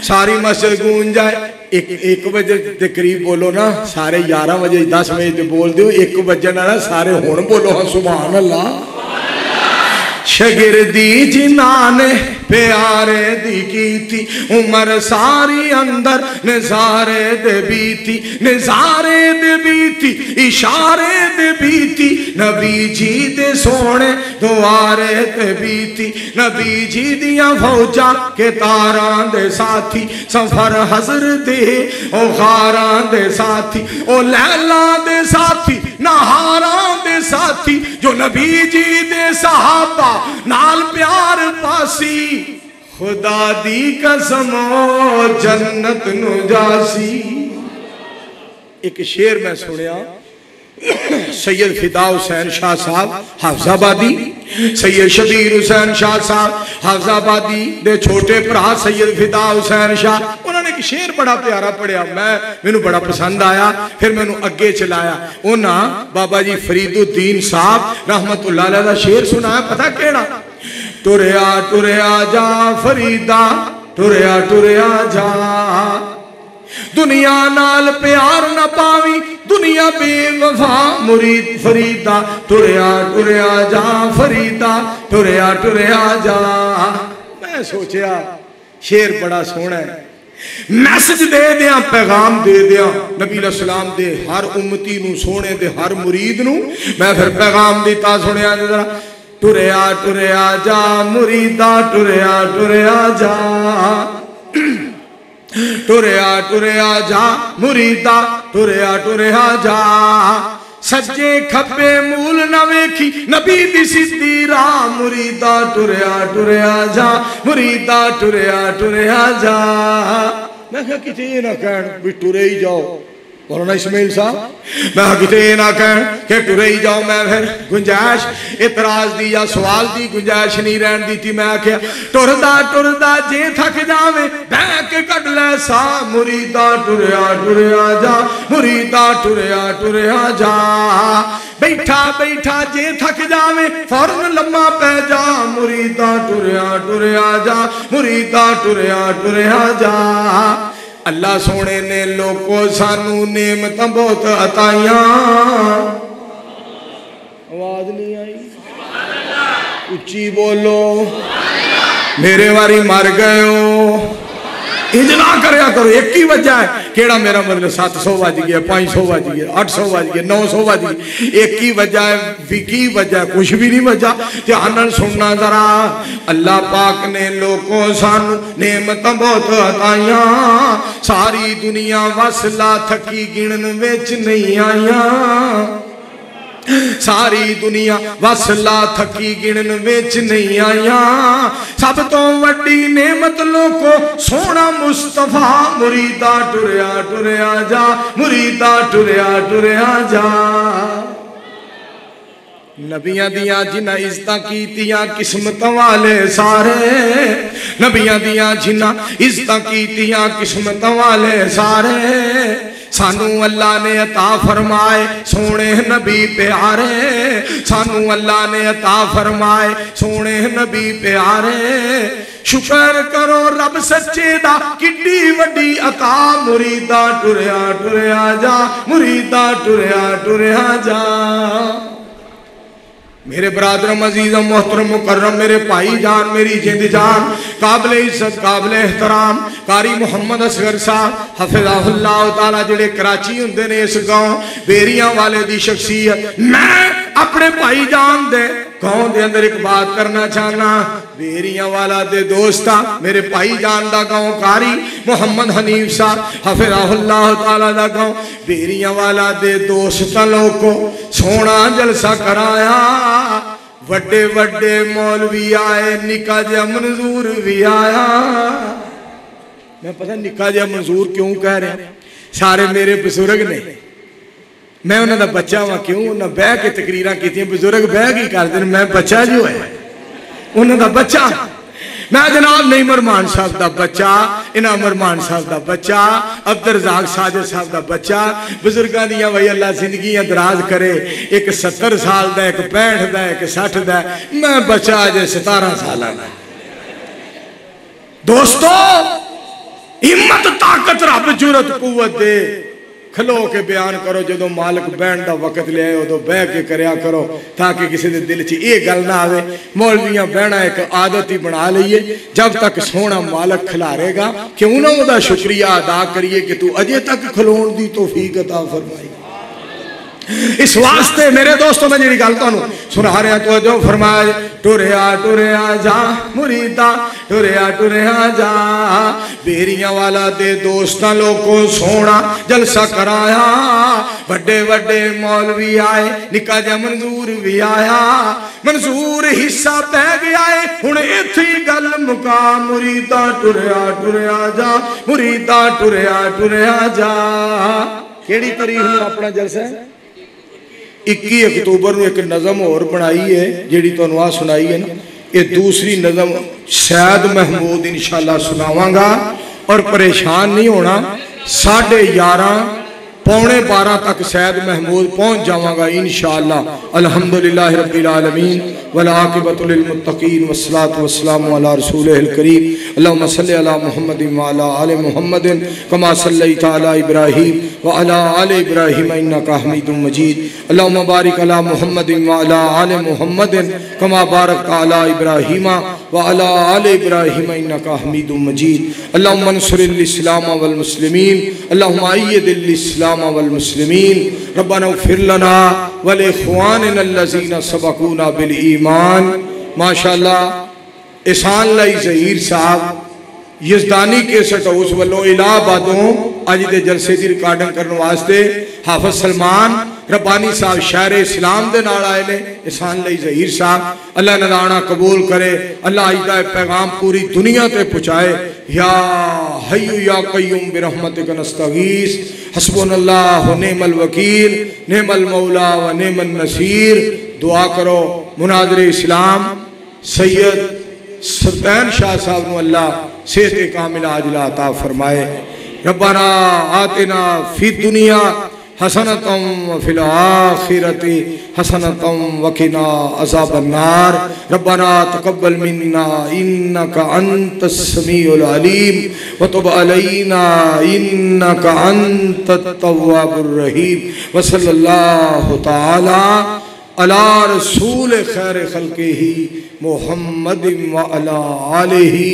सारी मस्जिद गूंज जाए एक बजे के करीब बोलो ना सारे 11 बजे 10 बजे बोल दो 1 बजे ना सारे हुण बोलो हाँ सुभान अल्लाह शगिरदी जिन्हाने प्यारे दी कीती उमर सारी अंदर नजारे दे बीती नजारे दे बीती इशारे दे बीती नबी जी दे सोने दुआरे दे बीती नबी जी दिया फौजा के तारा दे साथी सफर हजर दे ओ गारा दे साथी ओ लैला दे साथी नहारा दे साथी जो नबी जी दे सहाबा नाल प्यार पासी खुदा दी कसम जन्नत नु जासी। एक शेर मैं सुनिया सैयद फिदा हुसैन शाह साहब हाफजाबादी सैयद शबीर हुसैन शाह साहब हाफजाबादी दे छोटे भरा सैयद फिदा हुसैन शाह उन्होंने एक शेर बड़ा प्यारा पढ़िया मैनू बड़ा पसंद आया फिर मैनू अगे चलाया उन्हें बाबा जी फरीदुद्दीन साहब रहमतुल्लाह अलैह दा शेर सुनाया पता केड़ा टुरया टुरया जा फरीदा टुरया टुरया जा दुनिया नाल प्यार न पावी दुनिया बेवफा मुरीद फरीदा टुरया टुरया जा फरीदा टुरया टुरया जा। मैं सोचा शेर बड़ा सोहना है मैसेज दे दिया पैगाम दे दिया नबी सलाम दे हर उम्मती नू सोने दे हर मुरीद नू मैं फिर पैगाम दिता सुनिया जरा टुरया टुरया जा मुरीदा टुरया टुरया जा टुरया टुरया जा मुरीदा टुरया टुरया जा सज्जे खब्बे मूल न वेखी नबी दी सीधी राह मुरीदा टुरया टुरया जा मुरीदा टुरया टुरया जा। मैं क्या किते ना कह भी टुरे ही जाओ मौलाना इस्माइल साहब मैं किते ना कह के टुरे ही जाओ मैं फिर गुंजाइश इतराज दी या सवाल दी गुंजाइश नहीं रहन दी थी। मैं आख्या टुरदा टुरदा जे थक जावे बह के कट ले सा मुरीदा टुरया टुरया जा मुरीदा टुरया टुरया जा बैठा बैठा जे थक जावे फौरन लम्मा पै जा मुरीदा टुरया टुरया जा मुरीदा टुरया टुरया जा। अल्लाह सोने ने लोगों सानू नेमत बहुत अताइया आवाज नहीं आई उच्ची बोलो मेरे वारी मर गए हो इंज ना करया करो एक ही वजह है केड़ा मेरा मतलब 700 बज गया 500 बज गया 800 बज गया 900 बज गया एक ही वजह है विकी वजह कुछ भी नहीं वजह ध्यान सुनना जरा। अल्लाह पाक ने लोगों सानू नेमत बहुत अताइया सारी दुनिया वसला थकी गिणन विच नहीं आईया सारी दुनिया वसला थकी गिणन विच नहीं आईया सब तो वड्डी नेमत लोको सोना मुस्तफा मुरीदा टुरया टुरया जा मुरीदा टुरया टुरया जा। नबियां दियां जिन्हां इज्जतां कीतियां किस्मत वाले सारे नबियां दियां जिन्हां इज्जतां कीतियां किस्मत वाले सारे सानू अल्लाह ने अता फरमाए सोने नबी प्यारे सानू अल्लाह ने अता फरमाए सोने नबी प्यारे शुक्र करो रब सच्चे दा किड्डी वड्डी अता मुरीदा टुरया टुरया जा मुरीदा टुरया टुरया जा। मेरे बरादर अजीज मोहतरम मुकर्रम मेरे भाई जान मेरी जिंद जान काबिल इज्जत काबिल एहतराम कारी मुहम्मद असगर साहब हफिज़हुल्लाह ताला जेड़े कराची हुंदे ने इस गांव बेरियां वाले दी शख्सियत मैं अपने भाई जान दे गांव दे अंदर एक बात करना चाहना बेरियां वाला दे दोस्ता मेरे भाई जान दा गांव कारी मुहम्मद हनीफ साहब हफिज़हुल्लाह ताला दा गांव बेरियां वाला दे दोस्तां लोगों सोना जलसा कराया वड्डे वड्डे मौलवी आए निका जिहा मंजूर भी आया। मैं पता निका जिहा मंजूर क्यों कह रहा सारे मेरे बुजुर्ग ने मैं उन्होंने बच्चा वा क्यों उन्हें बह के तकरीर की बुजुर्ग बह के करते मैं बच्चा जो है उन्होंने बच्चा मैं जनाब नहीं मरमान साहब का बच्चा इन्ह मरमान साहब का बच्चा अब्दुल रज़ाक साजिद साहब का बच्चा बुजुर्गों दियां वही अल्लाह जिंदगियां दराज करे एक 70 साल का एक 65 का एक 60 का मैं बच्चा अजे 17 साल का। दोस्तों हिम्मत ताकत रब जुरत कुव्वत दे खलो के बयान करो, जो मालिक बहन का वक्त लिया उदो बह के करया करो, ताकि किसी के दिल च ये गल ना आवे मौलवियां बहना एक आदत ही बना लीए, जब तक सोना मालिक खिलारेगा क्यों ना उदा शुक्रिया अदा करिए कि तू अजे तक खलोण दी तौफीक अता फरमाई। इस वास्ते मेरे दोस्तों में जी गल तुहानू सुना रहा, तो जो फरमाया टुरया जा मुरीदा टुरया जा, बेरियां वाला दे दोस्तां लोगों सोना जलसा कराया, बड़े बड़े मौलवी आए, निका जा मंजूर भी आया, मंजूर हिस्सा पै गया है, हुण इत्थे गल मुका, मुरीदा टुरया जा, मुरीदा टुरया जा। केड़ी तारीख नूं अपना जलसा है? 21 अक्तूबर को एक नज़म और बनाई है जी तुहानू आ सुनाई है ना, ये दूसरी नज़म सैयद महमूद इंशाअल्लाह सुनावांगा, और परेशान नहीं होना, 11:30 पौने 12 तक सैयद महमूद पहुँच जावांगा इंशाअल्लाह। अल्हम्दुलिल्लाह रब्बिल आलमीन वल आक़िबतु लिल मुत्तक़ीन वस्सलातु वस्सलामु अला रसूलिहिल करीम। अल्लाहुम्मा सल्लि अला मुहम्मदिन व अला आलि मुहम्मदिन कमा सल्लैता अला इब्राहीम व अला आलि इब्राहीम इन्नका हमीदुम मजीद। अल्लाहुम्मा बारिक अला मुहम्मदिन व अला आलि मुहम्मदिन कमा बारकता अला इब्राहीम व अला आलि इब्राहीम इन्नका हमीदुम मजीद। अल्लाहुम्मा अंसुरिल इस्लाम वल मुस्लिमीन, अल्लाहुम्मा अय्यिदिल इस्लाम वल मुस्लिमीन, रब्बना इग़फिर लना व लिइख़्वानिना अल्लज़ीना सबक़ूना बिल ईमान। माशाअल्लाह एहसान लाई ज़हीर साहब यज़दानी कैसेट हाउस वालों इलाहाबादों अज दे जलसे की रिकॉर्डिंग करने वास्ते हाफिज सलमान रब्बानी साहब शायर इस्लाम दे नाल आए ने। एहसान लाई ज़हीर साहब अल्लाह नज़ाना कबूल करे, अल्लाह अज दा पैगाम पूरी दुनिया ते पहुँचाए। या हय्यु या क़य्यूम बिरहमतिक नस्तगीस, हस्बुनल्लाहु व निअमल वकील, निअमल मौला व निअमन नसीर। दुआ करो मुनाज़िर इस्लाम सैयद सुल्तान शाह साहब नू अल्लाह सेहत कामिला आजिला अता फरमाए। रब्बना आतिना फी दुनिया हसनतम व फिल आखिरति हसनतम व क़िना अज़ाबन्नार। रब्बना तक़ब्बल मिन्ना इन्नका अंतस समीउल अलीम व तुब अलैना इन्नका अंतत तव्वाबुर रहीम। व सल्लल्लाहु तआला अला रसूल खैर खल्क़िही मुहम्मदिन व अला आलिही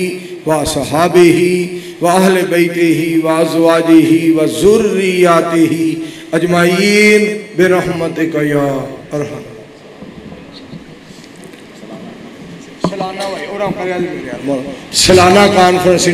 व सहाबिही व अहले बैतिही व अज़वाजिही व ज़ुर्रिय्यातिही अजमाइन बिरहमतिक या अरहम। सालाना कॉन्फ्रेंस